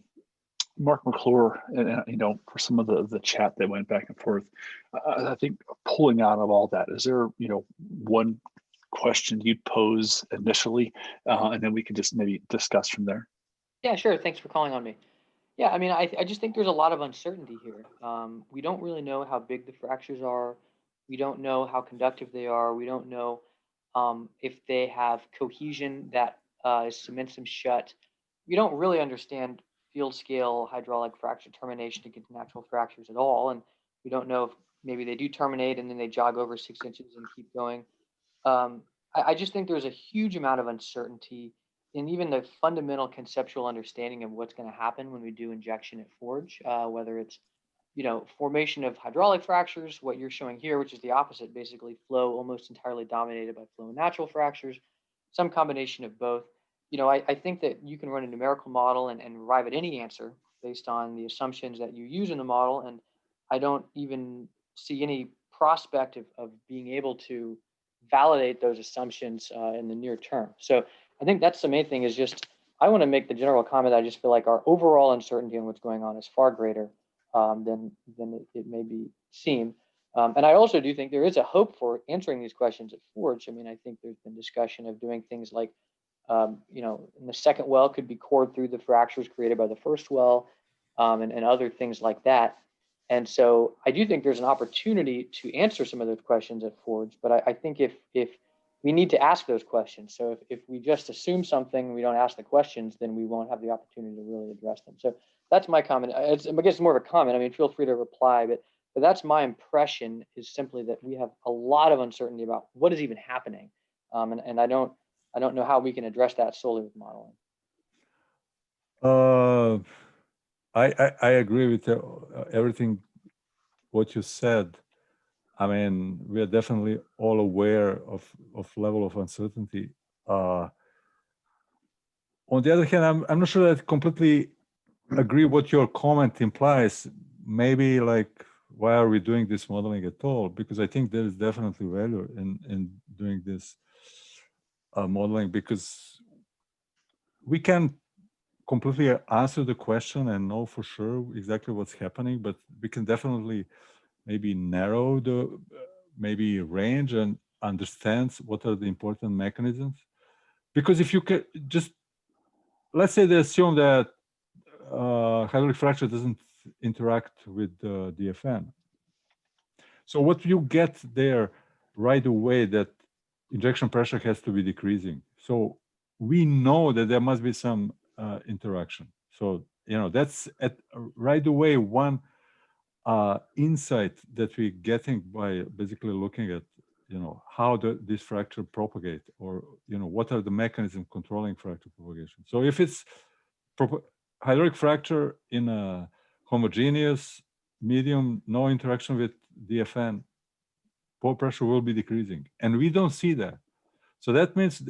Speaker 1: Mark McClure, and you know, for some of the chat that went back and forth, I think pulling out of all that, is there, you know, one question you'd pose initially, and then we can just maybe discuss from there?
Speaker 7: Yeah, sure. Thanks for calling on me. Yeah, I mean, I just think there's a lot of uncertainty here. We don't really know how big the fractures are. We don't know how conductive they are. We don't know if they have cohesion that cements them shut. We don't really understand field scale hydraulic fracture termination against natural fractures at all. And we don't know if maybe they do terminate and then they jog over 6 inches and keep going. I just think there's a huge amount of uncertainty in even the fundamental conceptual understanding of what's going to happen when we do injection at Forge, whether it's, you know, formation of hydraulic fractures, what you're showing here, which is the opposite, basically flow almost entirely dominated by flow and natural fractures, some combination of both. You know, I think that you can run a numerical model and arrive at any answer based on the assumptions that you use in the model. And I don't even see any prospect of being able to validate those assumptions in the near term. So I think that's the main thing, is just, I want to make the general comment that I just feel like our overall uncertainty on what's going on is far greater than it may be seem. And I also do think there is a hope for answering these questions at Forge. I mean, I think there's been discussion of doing things like, you know, in the second well could be cored through the fractures created by the first well, and other things like that. And so I do think there's an opportunity to answer some of those questions at Forge, but I think if we need to ask those questions. So if we just assume something, we don't ask the questions, then we won't have the opportunity to really address them. So that's my comment. I guess it's more of a comment. I mean, feel free to reply, but that's my impression, is simply that we have a lot of uncertainty about what is even happening. And I don't know how we can address that solely with modeling.
Speaker 3: I agree with everything what you said. I mean, we are definitely all aware of level of uncertainty. On the other hand, I'm not sure that I completely agree what your comment implies. Maybe like, why are we doing this modeling at all? Because I think there is definitely value in doing this modeling, because we can completely answer the question and know for sure exactly what's happening, but we can definitely maybe narrow the maybe range and understand what are the important mechanisms. Because if you can just, let's say they assume that hydraulic fracture doesn't interact with the DFN. So what you get there right away, that injection pressure has to be decreasing. So we know that there must be some interaction. So, you know, that's right away one insight that we're getting by basically looking at, you know, how this fracture propagate, or, you know, what are the mechanisms controlling fracture propagation. So if it's hydraulic fracture in a homogeneous medium, no interaction with DFN, pore pressure will be decreasing, and we don't see that. So that means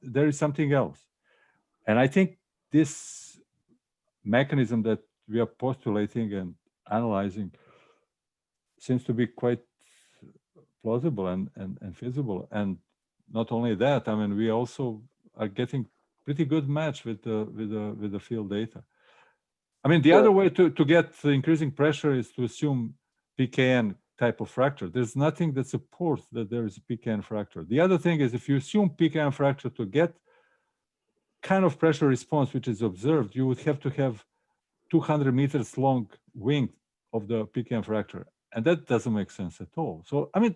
Speaker 3: there is something else. And I think this mechanism that we are postulating and analyzing seems to be quite plausible and feasible. And not only that, I mean, we also are getting pretty good match with the field data. I mean, the other way to get the increasing pressure is to assume PKN type of fracture. There's nothing that supports that there is a PKN fracture. The other thing is, if you assume PKN fracture to get kind of pressure response which is observed, you would have to have 200 meters long wing of the PKN fracture, and that doesn't make sense at all. So I mean,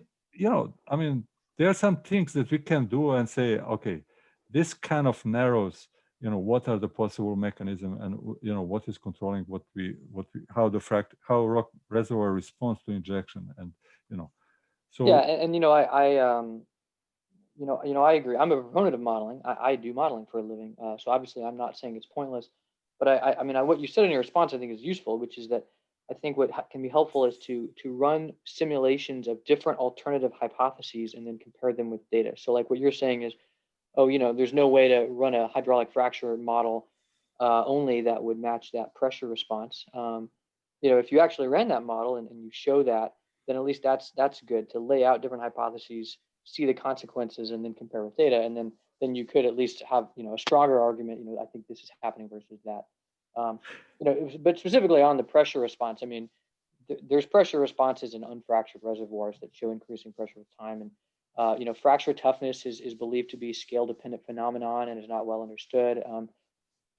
Speaker 3: there are some things that we can do and say, okay, this kind of narrows, what are the possible mechanisms, and what is controlling how rock reservoir responds to injection, and so
Speaker 7: yeah, and I agree. I'm a proponent of modeling. I do modeling for a living, so obviously I'm not saying it's pointless, but I mean what you said in your response I think is useful, which is that I think what can be helpful is to run simulations of different alternative hypotheses and then compare them with data. So like what you're saying is, oh, there's no way to run a hydraulic fracture model only that would match that pressure response. If you actually ran that model and you show that, then at least that's good to lay out different hypotheses, see the consequences, and then compare with data. And then you could at least have a stronger argument. I think this is happening versus that. But specifically on the pressure response, I mean, there's pressure responses in unfractured reservoirs that show increasing pressure with time, and fracture toughness is believed to be a scale-dependent phenomenon and is not well understood.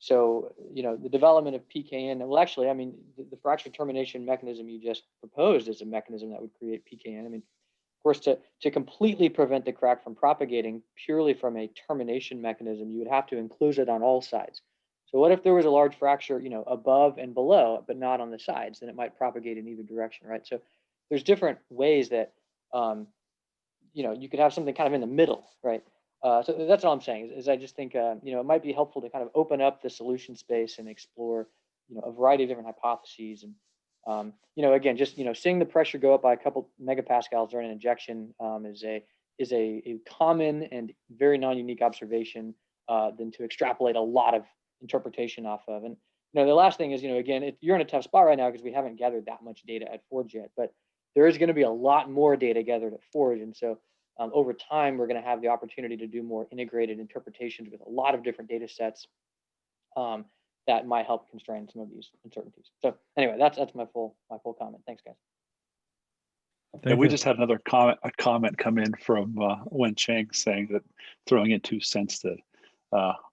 Speaker 7: So the development of PKN, well, actually, I mean, the fracture termination mechanism you just proposed is a mechanism that would create PKN. I mean, of course, to completely prevent the crack from propagating purely from a termination mechanism, you would have to enclose it on all sides. So what if there was a large fracture, above and below, but not on the sides? Then it might propagate in either direction, right? So there's different ways that, you could have something kind of in the middle, right? So that's all I'm saying is I just think, it might be helpful to kind of open up the solution space and explore, a variety of different hypotheses. And, again, just, seeing the pressure go up by a couple megapascals during an injection is a common and very non-unique observation than to extrapolate a lot of interpretation off of. And the last thing is, again, you're in a tough spot right now because we haven't gathered that much data at Forge yet, but there is going to be a lot more data gathered at Forge. And so over time, we're going to have the opportunity to do more integrated interpretations with a lot of different data sets that might help constrain some of these uncertainties. So anyway, that's my full comment. Thanks, guys.
Speaker 1: And we just had another comment come in from Wen Cheng saying that, throwing in 2 cents, that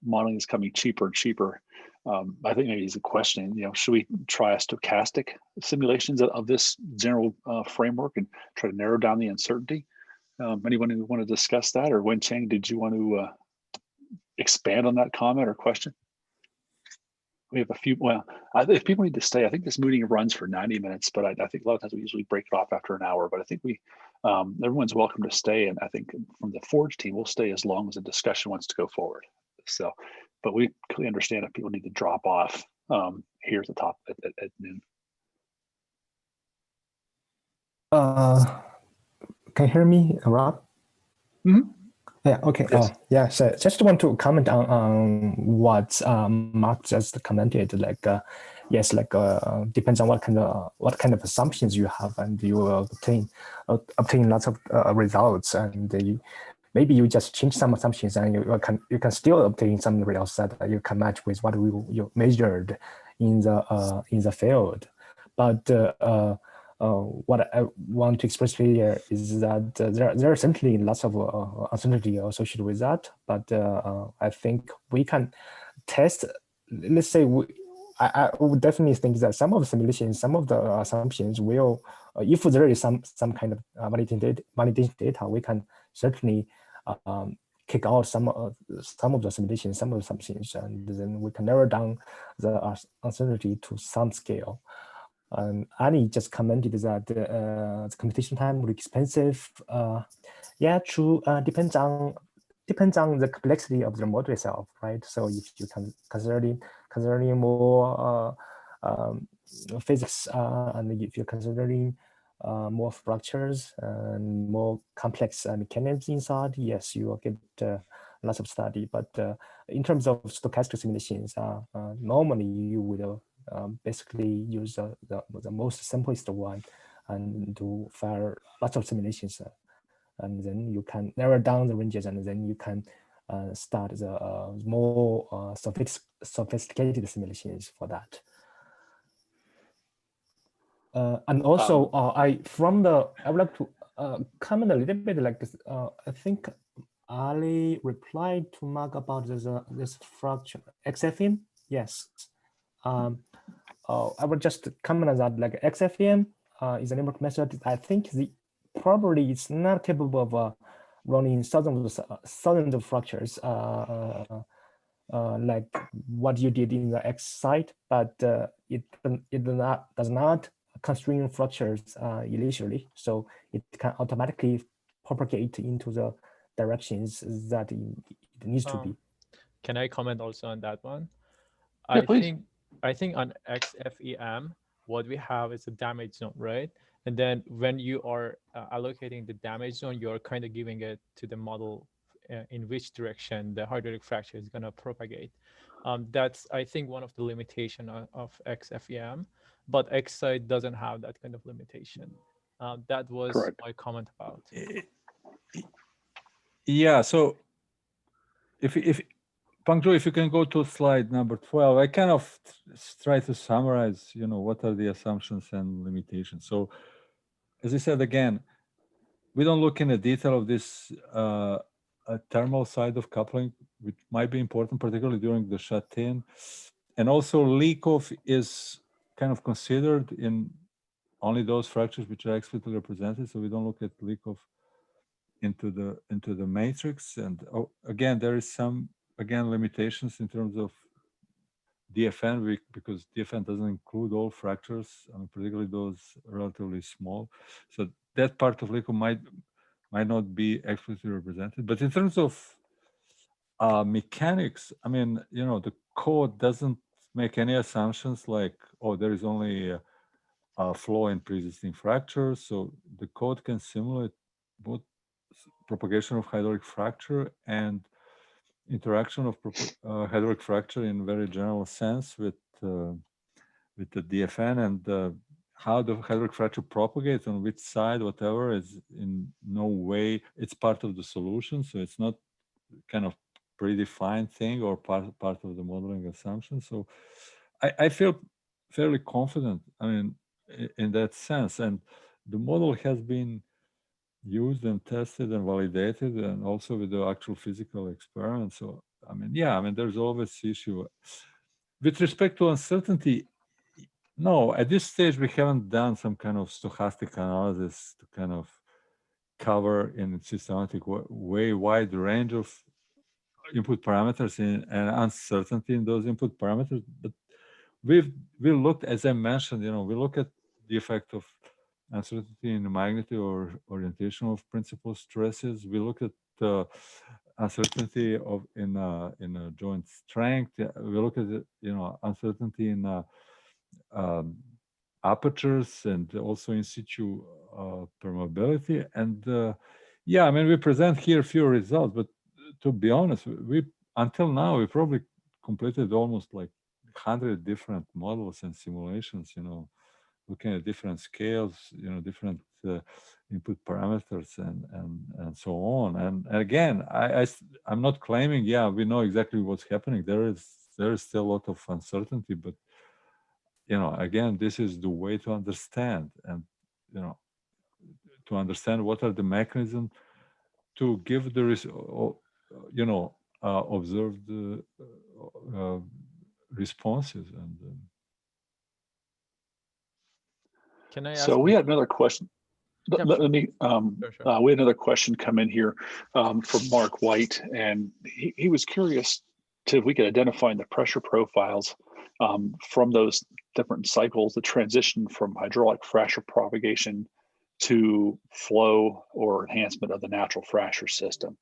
Speaker 1: modeling is coming cheaper and cheaper. I think maybe he's a question, should we try a stochastic simulations of this general framework and try to narrow down the uncertainty? Anyone who want to discuss that? Or Wen Cheng, did you want to expand on that comment or question? We have a few, well, if people need to stay, I think this meeting runs for 90 minutes, but I think a lot of times we usually break it off after an hour, but I think everyone's welcome to stay. And I think from the Forge team, we'll stay as long as the discussion wants to go forward. So, but we clearly understand if people need to drop off here at the top at noon.
Speaker 8: Can you hear me, Rob?
Speaker 1: Mm-hmm.
Speaker 8: Yeah, okay.
Speaker 1: Yes.
Speaker 8: Yeah, so just want to comment on what Mark just commented, yes, depends on what kind of assumptions you have, and you will obtain lots of results, and maybe you just change some assumptions and you can still obtain some results that you can match with what you measured in the field. But what I want to express here is that there are certainly lots of uncertainty associated with that. But I think we can test. Let's say I would definitely think that some of the simulations, some of the assumptions will, if there is some kind of validation data, we can certainly kick out some of the simulations, some of the assumptions, and then we can narrow down the uncertainty to some scale. Annie just commented that the computation time would be expensive. Yeah, true. Depends on the complexity of the model itself, right? So if you can considering more physics, and if you're considering more structures and more complex mechanisms inside, yes, you will get lots of study. But in terms of stochastic simulations, normally you will basically use the most simplest one and do fire lots of simulations, and then you can narrow down the ranges, and then you can start the more sophisticated simulations for that. And also, I would like to comment a little bit like this. I think Ali replied to Mark about this fracture XFM. Yes. I would just comment on that. Like XFM is a numeric method. I think probably it's not capable of running thousands of fractures like what you did in the X side, but it does not constrain fractures initially, so it can automatically propagate into the directions that it needs to be.
Speaker 5: Can I comment also on that one?
Speaker 1: Yeah, please.
Speaker 5: I think on XFEM, what we have is a damage zone, right? And then when you are allocating the damage zone, you're kind of giving it to the model in which direction the hydraulic fracture is going to propagate. That's, I think, one of the limitation of XFEM, but X-side doesn't have that kind of limitation. That was
Speaker 1: Correct.
Speaker 5: my comment about.
Speaker 3: Yeah, so if Pengju, if you can go to slide number 12, I kind of try to summarize, what are the assumptions and limitations. So as I said, again, we don't look in the detail of this thermal side of coupling, which might be important, particularly during the shut-in. And also leak-off is kind of considered in only those fractures which are explicitly represented. So we don't look at leak-off into the matrix. And again, there is some limitations in terms of DFN, because DFN doesn't include all fractures, particularly those relatively small. So that part of leak-off might not be explicitly represented. But in terms of mechanics, the code doesn't make any assumptions like, oh, there is only a flow in pre-existing fractures. So the code can simulate both propagation of hydraulic fracture and interaction of hydraulic fracture in very general sense with the DFN, and how the hydraulic fracture propagates on which side, whatever, is in no way, it's part of the solution. So it's not kind of predefined thing or part of the modeling assumption. So I feel fairly confident, in that sense. And the model has been used and tested and validated, and also with the actual physical experiments. So, there's always issue. With respect to uncertainty, no, at this stage, we haven't done some kind of stochastic analysis to kind of cover in a systematic way wide range of input parameters and uncertainty in those input parameters. But we looked, as I mentioned, we look at the effect of uncertainty in the magnitude or orientation of principal stresses. We look at the uncertainty in a joint strength. We look at uncertainty in apertures and also in situ permeability. And we present here a few results, but to be honest, until now we probably completed almost like 100 different models and simulations, looking at different scales, different input parameters and so on. And again, I'm not claiming, we know exactly what's happening. There is still a lot of uncertainty, but again, this is the way to understand, and to understand what are the mechanisms to give the observed responses. And
Speaker 5: Can I ask?
Speaker 1: So we had another question.
Speaker 5: Yeah,
Speaker 1: Let
Speaker 5: sure.
Speaker 1: me.
Speaker 5: Sure.
Speaker 1: We had another question come in here from Mark White, and he was curious if we could identify in the pressure profiles from those different cycles, the transition from hydraulic fracture propagation to flow or enhancement of the natural fracture system.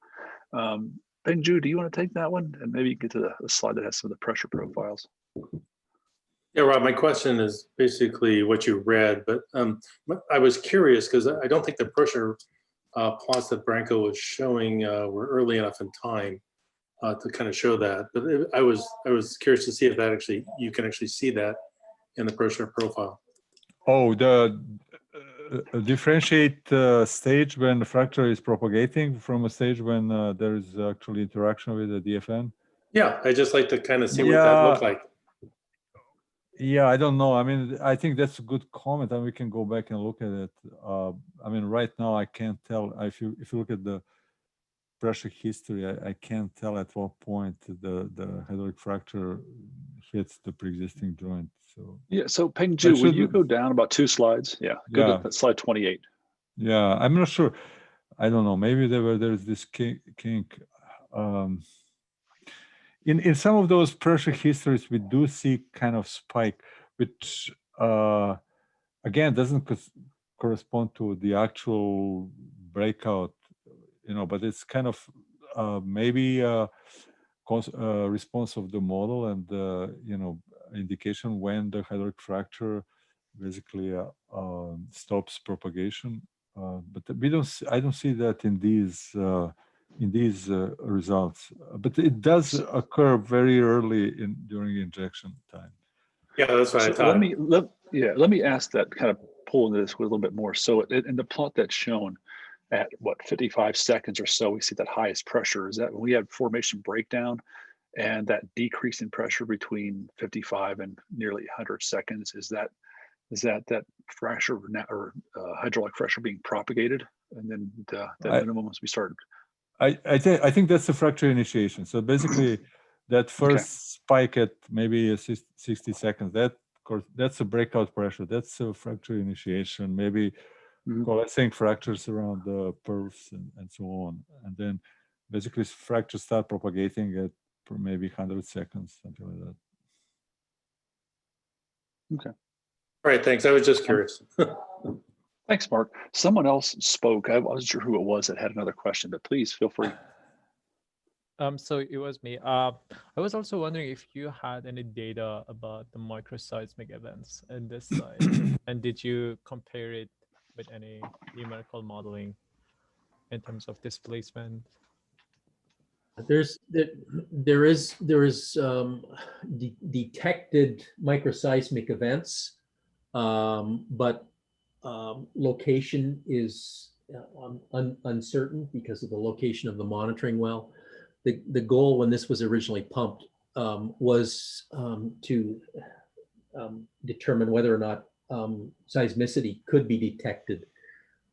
Speaker 1: Pengju, do you want to take that one? And maybe you get to the slide that has some of the pressure profiles.
Speaker 9: Yeah, Rob, my question is basically what you read, but I was curious because I don't think the pressure plots that Branko was showing were early enough in time to kind of show that. But I was curious to see if that you can actually see that in the pressure profile.
Speaker 3: Oh, the differentiate stage when the fracture is propagating from a stage when there is actually interaction with the DFN?
Speaker 9: Yeah, I just like to kind of see what that looked like.
Speaker 3: Yeah, I don't know. I mean, I think that's a good comment, and we can go back and look at it. I mean, right now I can't tell. If you look at the pressure history, I can't tell at what point the hydraulic fracture hits the pre-existing joint. So
Speaker 1: Yeah. So Pengju, would you
Speaker 3: should-
Speaker 1: go down about 2 slides? Yeah. Go
Speaker 3: Yeah.
Speaker 1: to that slide 28.
Speaker 3: yeah, I'm not sure. I don't know. Maybe there's this kink. In some of those pressure histories, we do see kind of spike, which again doesn't correspond to the actual breakout, you know, but it's kind of maybe a response of the model and you know, indication when the hydraulic fracture basically stops propagation. But we don't. I don't see that in these results. But it does occur very early during injection time.
Speaker 9: Yeah, that's what I
Speaker 1: So
Speaker 9: thought.
Speaker 1: let me ask that, kind of pull into this with a little bit more. So in the plot that's shown at what 55 seconds or so, we see that highest pressure. Is that when we had formation breakdown and that decrease in pressure between 55 and nearly 100 seconds? Is that fracture or hydraulic pressure being propagated, and then the minimum once we started?
Speaker 3: I think that's the fracture initiation. So basically, that first spike at maybe 60 seconds, that's a breakout pressure. That's a fracture initiation. Maybe coalescing fractures around the perfs and so on, and then basically fractures start propagating at maybe 100 seconds, something like that.
Speaker 1: Okay.
Speaker 9: All right, thanks. I was just curious.
Speaker 1: Thanks, Mark. Someone else spoke. I wasn't sure who it was that had another question, but please feel free.
Speaker 5: So it was me. I was also wondering if you had any data about the microseismic events in this site, and did you compare it with any numerical modeling in terms of displacement?
Speaker 4: There is detected microseismic events, but location is uncertain because of the location of the monitoring well. The goal when this was originally pumped was to determine whether or not seismicity could be detected.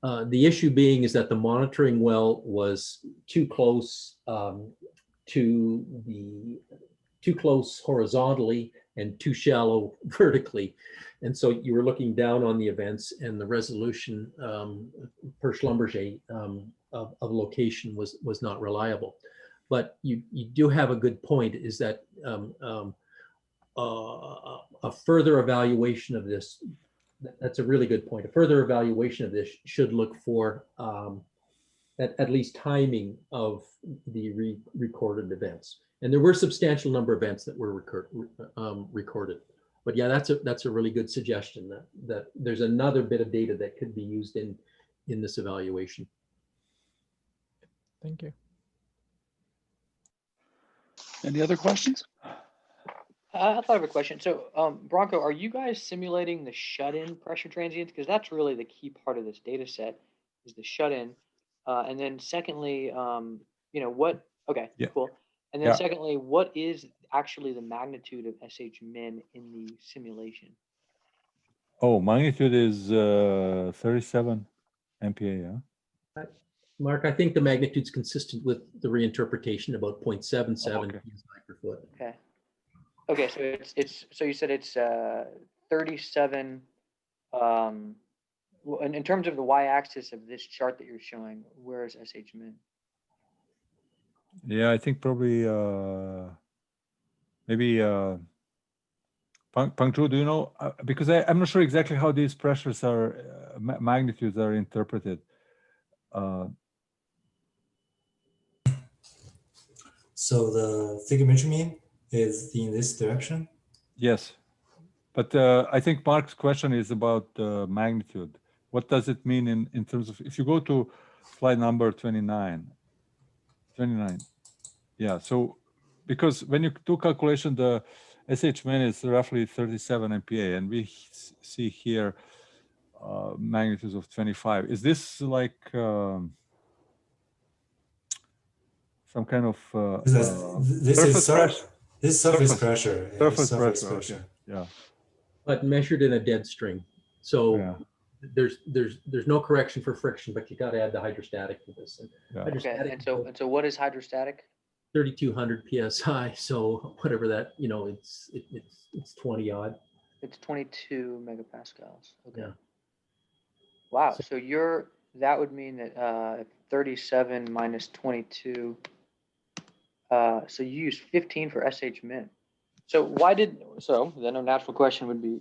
Speaker 4: The issue being is that the monitoring well was too close horizontally and too shallow vertically. And so you were looking down on the events, and the resolution per Schlumberger of location was not reliable. But you do have a good point, is that a further evaluation of this, that's a really good point. A further evaluation of this should look for at least timing of the recorded events. And there were a substantial number of events that were recorded. But yeah, that's a really good suggestion, that there's another bit of data that could be used in this evaluation.
Speaker 5: Thank you.
Speaker 1: Any other questions?
Speaker 7: I thought of a question. So, Branko, are you guys simulating the shut-in pressure transients? Because that's really the key part of this data set, is the shut-in. And then secondly, you know, cool. And then secondly, what is actually the magnitude of SH min in the simulation?
Speaker 3: Oh, magnitude is 37 MPa, yeah?
Speaker 4: Mark, I think the magnitude's consistent with the reinterpretation, about 0.77 psi per foot.
Speaker 7: Okay. Okay, so so you said it's 37. In terms of the y-axis of this chart that you're showing, where is SH min?
Speaker 3: Yeah, I think probably maybe Pengju, do you know? Because I'm not sure exactly how these pressures are magnitudes are interpreted.
Speaker 2: So the thickrometry mean is in this direction?
Speaker 3: Yes, but I think Mark's question is about magnitude. What does it mean in terms of, if you go to slide number 29, yeah, so because when you do calculation, the SH min is roughly 37 MPa, and we see here magnitudes of 25. Is this like some kind of
Speaker 2: This is surface pressure.
Speaker 3: Surface pressure. Okay. Yeah.
Speaker 4: But measured in a dead string. So
Speaker 3: Yeah.
Speaker 4: there's no correction for friction, but you got to add the hydrostatic to this. And
Speaker 3: Yeah.
Speaker 7: Okay,
Speaker 4: hydrostatic
Speaker 7: and so what is hydrostatic?
Speaker 4: 3,200 psi. So whatever that, it's 20 odd.
Speaker 7: It's 22 megapascals. Okay.
Speaker 4: Yeah.
Speaker 7: Wow.
Speaker 4: So-
Speaker 7: So that would mean that 37 minus 22. So you use 15 for SH min. So then a natural question would be,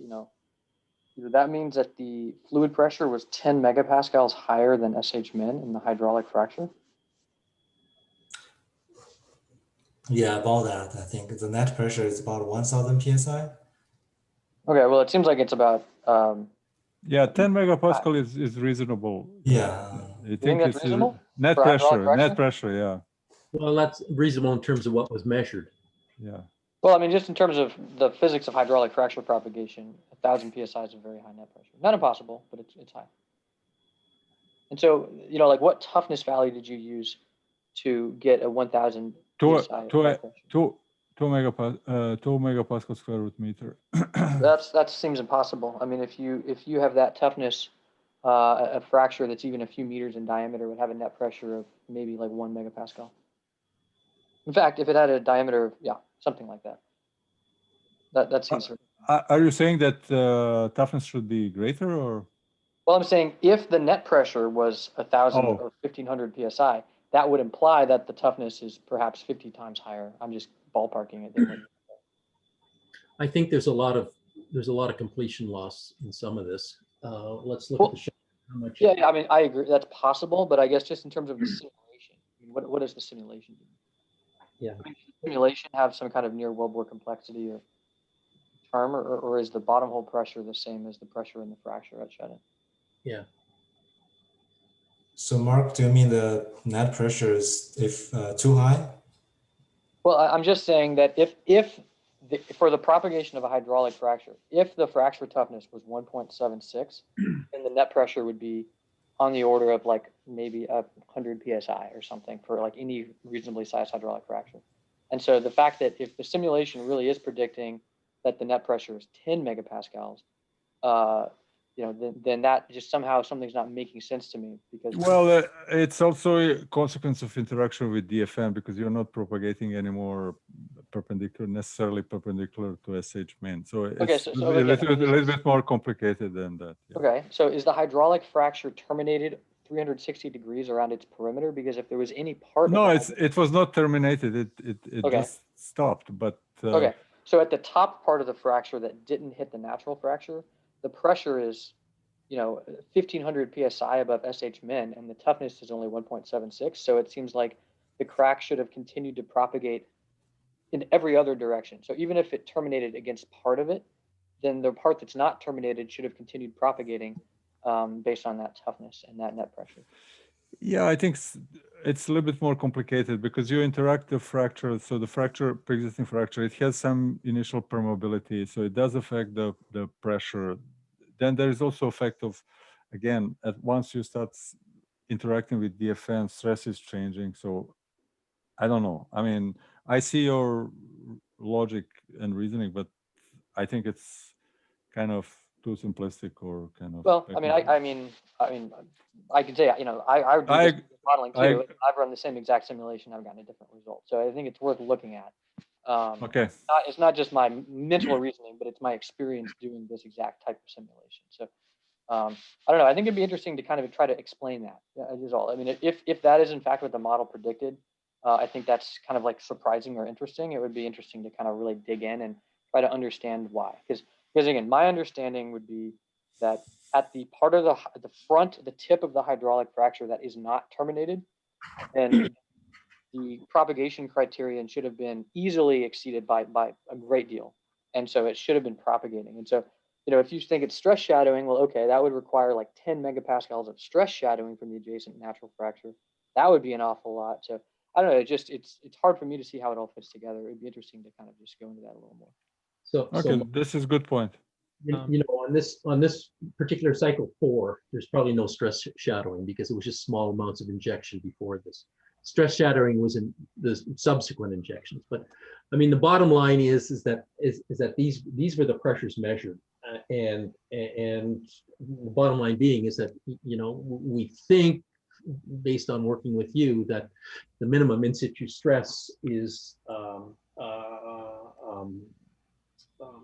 Speaker 7: either that means that the fluid pressure was 10 megapascals higher than SH min in the hydraulic fracture.
Speaker 2: Yeah, about that. I think the net pressure is about 1,000 psi.
Speaker 7: Okay, well, it seems like it's about.
Speaker 3: Yeah, 10 megapascal is reasonable.
Speaker 2: Yeah.
Speaker 3: I
Speaker 7: think that's
Speaker 3: it's
Speaker 7: reasonable
Speaker 3: net
Speaker 7: for hydraulic
Speaker 3: pressure. Net
Speaker 7: pressure?
Speaker 3: pressure. Yeah.
Speaker 4: Well, that's reasonable in terms of what was measured.
Speaker 3: Yeah.
Speaker 7: Well, I mean, just in terms of the physics of hydraulic fracture propagation, 1,000 psi is a very high net pressure. Not impossible, but it's high. And so, like, what toughness value did you use to get a 1,000 psi?
Speaker 3: 2 megapascal square root meter.
Speaker 7: That seems impossible. I mean, if you have that toughness, a fracture that's even a few meters in diameter would have a net pressure of maybe like 1 megapascal. In fact, if it had a diameter of something like that, that seems.
Speaker 3: Are you saying that toughness should be greater, or?
Speaker 7: Well, I'm saying if the net pressure was 1,000 or 1,500 psi, that would imply that the toughness is perhaps 50 times higher. I'm just ballparking it.
Speaker 4: I think there's a lot of completion loss in some of this. Let's look at the how much.
Speaker 7: Yeah, I mean, I agree. That's possible, but I guess just in terms of the simulation, I mean, what does the simulation do?
Speaker 4: Yeah.
Speaker 7: I mean, does the simulation have some kind of near wellbore complexity or term, or is the bottom hole pressure the same as the pressure in the fracture at shut-in?
Speaker 4: Yeah.
Speaker 2: So Mark, do you mean the net pressure is too high?
Speaker 7: Well, I'm just saying that if for the propagation of a hydraulic fracture, if the fracture toughness was 1.76, then the net pressure would be on the order of like maybe 100 psi or something for like any reasonably sized hydraulic fracture. And so the fact that if the simulation really is predicting that the net pressure is 10 megapascals, then that just somehow something's not making sense to me because.
Speaker 3: Well, it's also a consequence of interaction with DFM because you're not propagating anymore necessarily perpendicular to SH min. So it's a little bit more complicated than that. Yeah.
Speaker 7: Okay, so is the hydraulic fracture terminated 360 degrees around its perimeter? Because if there was any part.
Speaker 3: No, it was not terminated. It just stopped. But
Speaker 7: okay, so at the top part of the fracture that didn't hit the natural fracture, the pressure is, 1,500 psi above SH min, and the toughness is only 1.76. So it seems like the crack should have continued to propagate in every other direction. So even if it terminated against part of it, then the part that's not terminated should have continued propagating based on that toughness and that net pressure.
Speaker 3: Yeah, I think it's a little bit more complicated because you interact the fracture. So the pre-existing fracture, it has some initial permeability. So it does affect the pressure. Then there is also effect of, again, once you start interacting with DFM, stress is changing. So I don't know. I mean, I see your logic and reasoning, but I think it's kind of too simplistic or kind of.
Speaker 7: Well, I mean, I can say, I would do this modeling too. I've run the same exact simulation. I've gotten a different result. So I think it's worth looking at.
Speaker 3: Okay.
Speaker 7: It's not just my mental reasoning, but it's my experience doing this exact type of simulation. So I don't know. I think it'd be interesting to kind of try to explain that. Is all. I mean, if that is in fact what the model predicted, I think that's kind of like surprising or interesting. It would be interesting to kind of really dig in and try to understand why. Because again, my understanding would be that at the part of the tip of the hydraulic fracture that is not terminated, and the propagation criterion should have been easily exceeded by a great deal. And so it should have been propagating. And so, if you think it's stress shadowing, well, okay, that would require like 10 megapascals of stress shadowing from the adjacent natural fracture. That would be an awful lot. So I don't know, it's hard for me to see how it all fits together. It'd be interesting to kind of just go into that a little more.
Speaker 4: So
Speaker 3: this is a good point.
Speaker 4: On this particular cycle 4, there's probably no stress shadowing because it was just small amounts of injection before this. Stress shadowing was in the subsequent injections. But I mean, the bottom line is that these were the pressures measured. And the bottom line being is that, you know, we think, based on working with you, that the minimum in situ stress is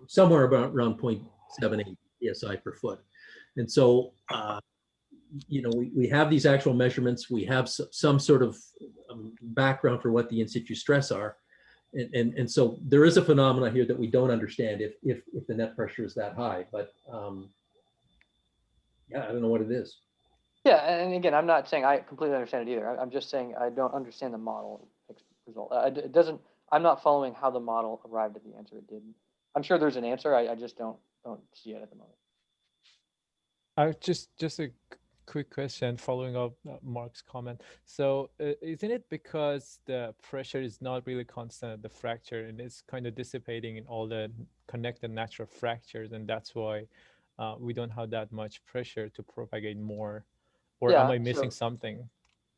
Speaker 4: somewhere around 0.78 psi per foot. And so, you know, we have these actual measurements. We have some sort of background for what the in situ stress are. And so there is a phenomena here that we don't understand if the net pressure is that high, but yeah, I don't know what it is.
Speaker 7: Yeah, and again, I'm not saying I completely understand it either. I'm just saying I don't understand the model result. It doesn't. I'm not following how the model arrived at the answer it did. I'm sure there's an answer. I just don't see it at the moment.
Speaker 5: Just a quick question following up Mark's comment. So isn't it because the pressure is not really constant at the fracture and it's kind of dissipating in all the connected natural fractures, and that's why we don't have that much pressure to propagate more? Or
Speaker 7: Yeah,
Speaker 5: am I missing something?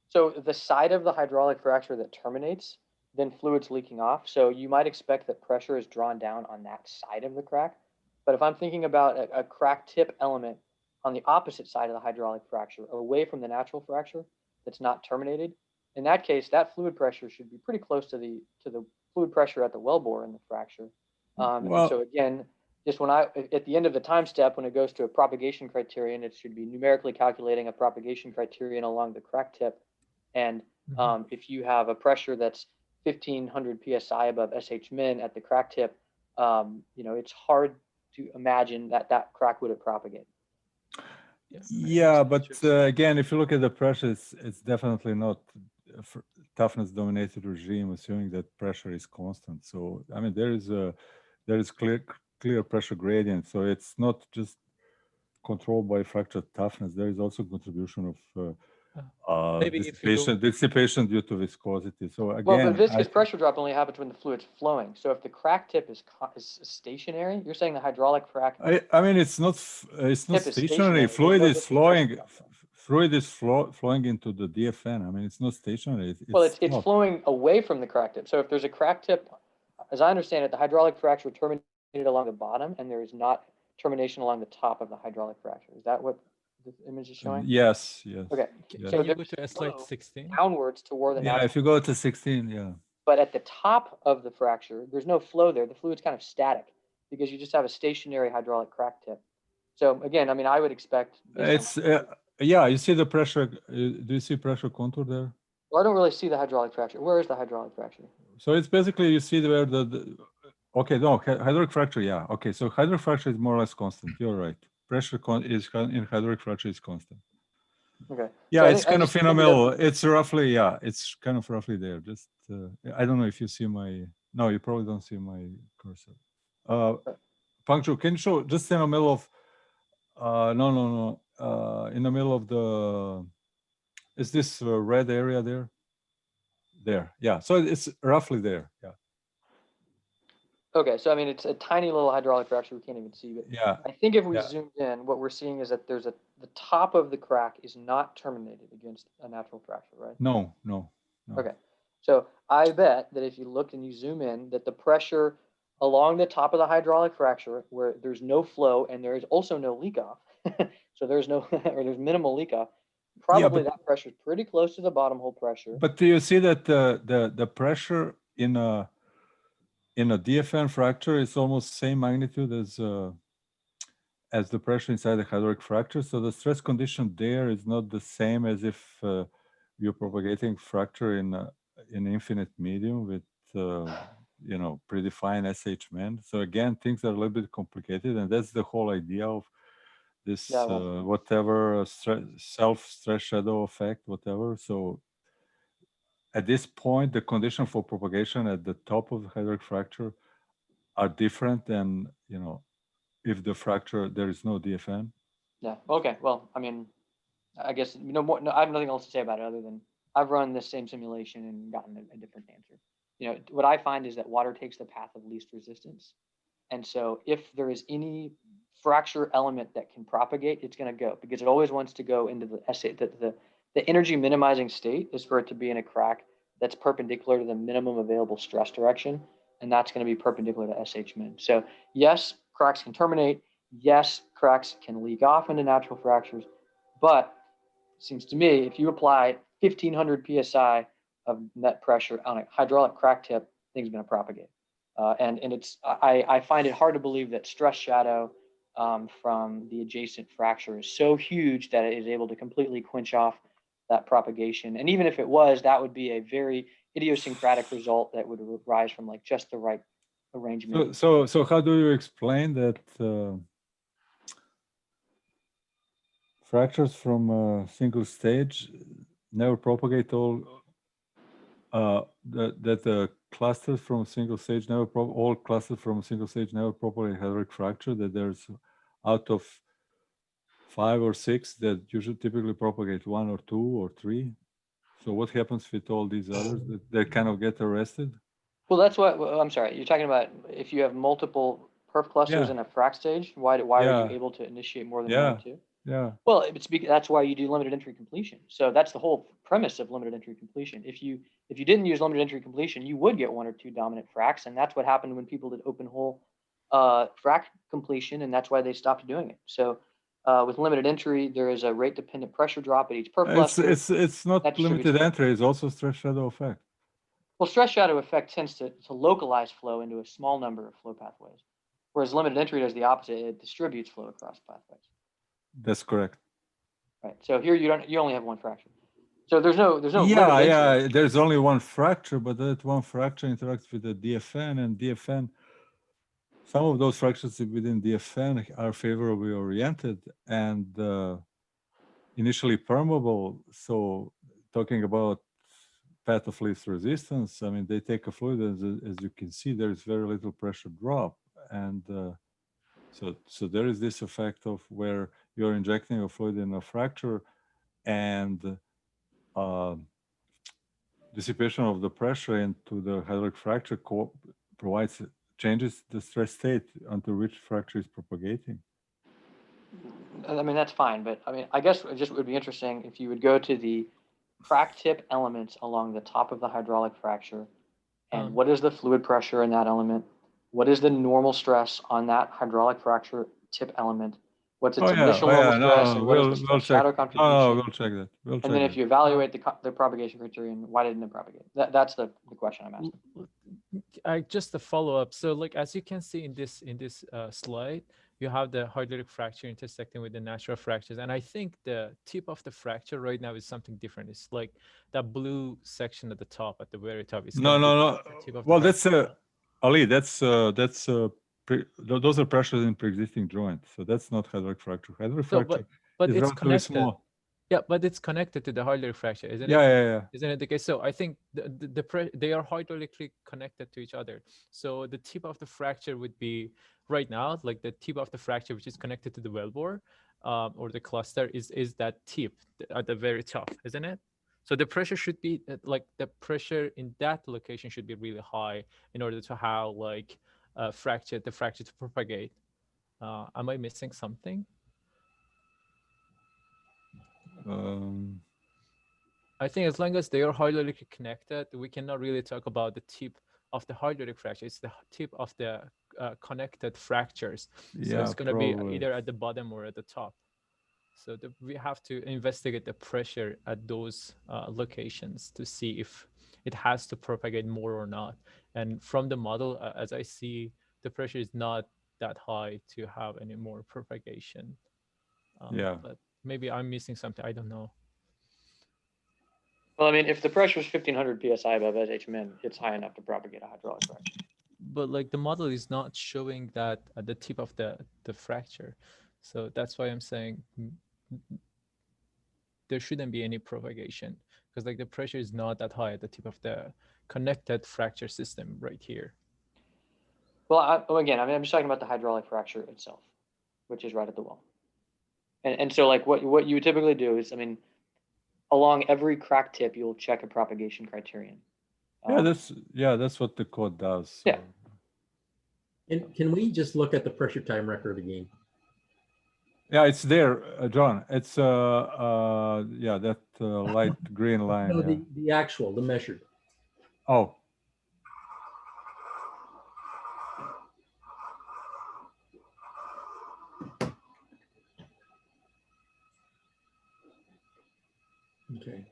Speaker 7: So the side of the hydraulic fracture that terminates, then fluid's leaking off. So you might expect that pressure is drawn down on that side of the crack. But if I'm thinking about a crack tip element on the opposite side of the hydraulic fracture, away from the natural fracture that's not terminated, in that case, that fluid pressure should be pretty close to the fluid pressure at the wellbore in the fracture. And so again, just at the end of the time step, when it goes to a propagation criterion, it should be numerically calculating a propagation criterion along the crack tip. And if you have a pressure that's 1500 psi above SH min at the crack tip, you know, it's hard to imagine that crack would have propagated.
Speaker 3: Yeah, but again, if you look at the pressure, it's definitely not a toughness dominated regime, assuming that pressure is constant. So I mean, there is clear pressure gradient. So it's not just controlled by fracture toughness. There is also contribution of dissipation due to viscosity. So again,
Speaker 7: well, the viscous pressure drop only happens when the fluid's flowing. So if the crack tip is stationary, you're saying the hydraulic crack.
Speaker 3: I mean, it's not stationary. Fluid is flowing. Fluid is flowing into the DFN. I mean, it's not stationary.
Speaker 7: It's flowing away from the crack tip. So if there's a crack tip, as I understand it, the hydraulic fracture terminated along the bottom, and there is not termination along the top of the hydraulic fracture. Is that what the image is showing?
Speaker 3: Yes.
Speaker 7: Okay.
Speaker 3: Yes.
Speaker 5: So you go to slide 16?
Speaker 7: Downwards toward the
Speaker 3: natural. Yeah, if you go to 16, yeah.
Speaker 7: But at the top of the fracture, there's no flow there. The fluid's kind of static because you just have a stationary hydraulic crack tip. So again, I mean, I would expect.
Speaker 3: It's yeah. You see the pressure. Do you see pressure contour there?
Speaker 7: Well, I don't really see the hydraulic fracture. Where is the hydraulic fracture?
Speaker 3: So it's basically you see where okay, no, hydraulic fracture, yeah. Okay, so hydraulic fracture is more or less constant. You're right. Pressure is in hydraulic fracture is constant.
Speaker 7: Okay.
Speaker 3: Yeah,
Speaker 7: so
Speaker 3: it's kind of phenomenal. It's roughly, yeah, it's kind of roughly there. Just, I don't know if you see my, no, you probably don't see my cursor. Pengju, can you show just in the middle of, in the middle of the, is this red area there? There, yeah. So it's roughly there, yeah.
Speaker 7: Okay, so I mean, it's a tiny little hydraulic fracture we can't even see. But
Speaker 3: yeah.
Speaker 7: I think if we zoomed in, what we're seeing is that there's the top of the crack is not terminated against a natural fracture, right?
Speaker 3: No.
Speaker 7: Okay, so I bet that if you look and you zoom in, that the pressure along the top of the hydraulic fracture, where there's no flow and there is also no leak off, so there's no or there's minimal leak off, probably that pressure is pretty close to the bottom hole pressure.
Speaker 3: But do you see that the pressure in a DFN fracture is almost same magnitude as the pressure inside the hydraulic fracture? So the stress condition there is not the same as if you're propagating fracture in an infinite medium with you know, predefined SH min. So again, things are a little bit complicated, and that's the whole idea of this whatever self-stress shadow effect, whatever. So at this point, the condition for propagation at the top of the hydraulic fracture are different than, you know, if the fracture, there is no DFN.
Speaker 7: Yeah, okay, well, I mean, I guess, I have nothing else to say about it other than I've run this same simulation and gotten a different answer. You know, what I find is that water takes the path of least resistance. And so if there is any fracture element that can propagate, it's going to go, because it always wants to go into the energy minimizing state is for it to be in a crack that's perpendicular to the minimum available stress direction. And that's going to be perpendicular to SH min. So yes, cracks can terminate. yes, cracks can leak off into natural fractures, but it seems to me if you apply 1500 psi of net pressure on a hydraulic crack tip, things are going to propagate. And I find it hard to believe that stress shadow from the adjacent fracture is so huge that it is able to completely quench off that propagation. And even if it was, that would be a very idiosyncratic result that would arise from like just the right arrangement.
Speaker 3: So how do you explain that fractures from a single stage never propagate all? That the clusters from a single stage never all clusters from a single stage never propagate hydraulic fracture. That there's out of 5 or 6 that usually typically propagate 1 or 2 or 3. So what happens with all these others that they kind of get arrested?
Speaker 7: Well, that's what I'm sorry. You're talking about if you have multiple perf clusters in a frac stage. Why are you able to initiate more than 1 or 2?
Speaker 3: Yeah.
Speaker 7: Well, that's why you do limited entry completion. So that's the whole premise of limited entry completion. If you didn't use limited entry completion, you would get 1 or 2 dominant fracs, and that's what happened when people did open hole frac completion, and that's why they stopped doing it. So with limited entry, there is a rate dependent pressure drop at each perf cluster.
Speaker 3: It's not limited entry. It's also stress shadow effect.
Speaker 7: Well, stress shadow effect tends to localize flow into a small number of flow pathways, whereas limited entry does the opposite. It distributes flow across pathways.
Speaker 3: That's correct.
Speaker 7: Right. So here you only have 1 fracture. So there's no
Speaker 3: yeah. There's only 1 fracture, but that 1 fracture interacts with the DFN, and DFN. Some of those fractures within DFN are favorably oriented and initially permeable. So talking about path of least resistance, I mean, they take a fluid, as you can see, there is very little pressure drop. And so there is this effect of where you're injecting a fluid in a fracture and dissipation of the pressure into the hydraulic fracture changes the stress state onto which fracture is propagating.
Speaker 7: I mean, that's fine, but I mean, I guess it just would be interesting if you would go to the crack tip elements along the top of the hydraulic fracture, and what is the fluid pressure in that element? What is the normal stress on that hydraulic fracture tip element? What's its initial normal stress, and what is the stress shadow contribution?
Speaker 3: No, we'll check that.
Speaker 7: And then if you evaluate the propagation criterion, why didn't it propagate? That's the question I'm asking.
Speaker 5: Just a follow up. So like as you can see in this slide, you have the hydraulic fracture intersecting with the natural fractures, and I think the tip of the fracture right now is something different. It's like that blue section at the top, at the very top. It's
Speaker 3: no. Well, that's Ali. That's those are pressures in pre-existing joints, so that's not hydraulic fracture. Hydraulic fracture
Speaker 5: but
Speaker 3: is
Speaker 5: it's
Speaker 3: relatively
Speaker 5: connected.
Speaker 3: small.
Speaker 5: Yeah, but it's connected to the hydraulic fracture, isn't it?
Speaker 3: Yeah.
Speaker 5: Isn't it the case? So I think they are hydraulically connected to each other. So the tip of the fracture would be right now, like the tip of the fracture, which is connected to the wellbore or the cluster, is that tip at the very top, isn't it? So the pressure should be like the pressure in that location should be really high in order to have like the fracture to propagate. Am I missing something? I think as long as they are hydraulically connected, we cannot really talk about the tip of the hydraulic fracture. It's the tip of the connected fractures. So it's going to be either at the bottom or at the top. So we have to investigate the pressure at those locations to see if it has to propagate more or not. And from the model, as I see, the pressure is not that high to have any more propagation. But maybe I'm missing something. I don't know.
Speaker 7: Well, I mean, if the pressure is 1500 psi above SHMN, it's high enough to propagate a hydraulic fracture.
Speaker 5: But like the model is not showing that at the tip of the fracture. So that's why I'm saying there shouldn't be any propagation because like the pressure is not that high at the tip of the connected fracture system right here.
Speaker 7: Well, again, I mean, I'm just talking about the hydraulic fracture itself, which is right at the well. And so like what you would typically do is, I mean, along every crack tip, you'll check a propagation criterion.
Speaker 3: That's what the code does. So.
Speaker 7: Yeah.
Speaker 4: And can we just look at the pressure time record again?
Speaker 3: Yeah, it's there, John. It's that light green line.
Speaker 4: No, the actual, the measured.
Speaker 3: Oh.
Speaker 4: Okay.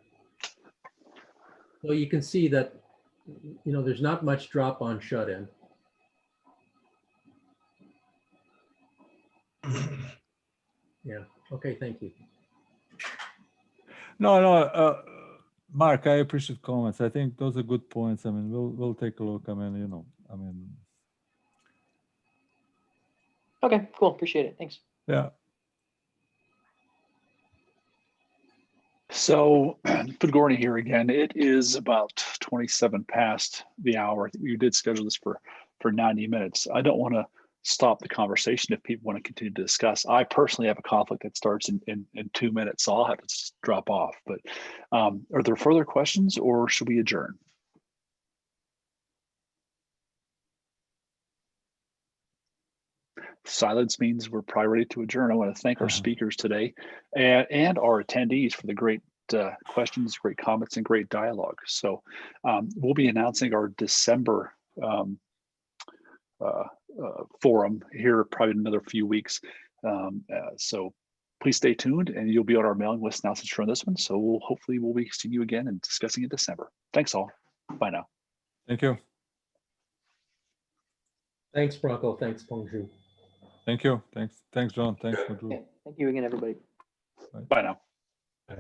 Speaker 4: So you can see that, there's not much drop on shut-in. Yeah. Okay. Thank you.
Speaker 3: No, Mark, I appreciate comments. I think those are good points. I mean, we'll take a look. I mean,
Speaker 7: Okay, cool. Appreciate it. Thanks.
Speaker 3: yeah.
Speaker 1: So, Podgorny here again. It is about 27 past the hour. I think we did schedule this for 90 minutes. I don't want to stop the conversation if people want to continue to discuss. I personally have a conflict that starts in 2 minutes, so I'll have to just drop off. But are there further questions, or should we adjourn? Silence means we're probably ready to adjourn. I want to thank our speakers today and our attendees for the great questions, great comments, and great dialogue. So we'll be announcing our December forum here probably in another few weeks. So please stay tuned, and you'll be on our mailing list announcements from this one. So hopefully we'll be seeing you again and discussing in December. Thanks all. Bye now.
Speaker 3: Thank you.
Speaker 4: Thanks, Branko. Thanks, Pengju.
Speaker 3: Thank you. Thanks, John. Thanks, Madhu.
Speaker 7: Okay. Thank you again, everybody.
Speaker 1: Bye now.
Speaker 2: Bye.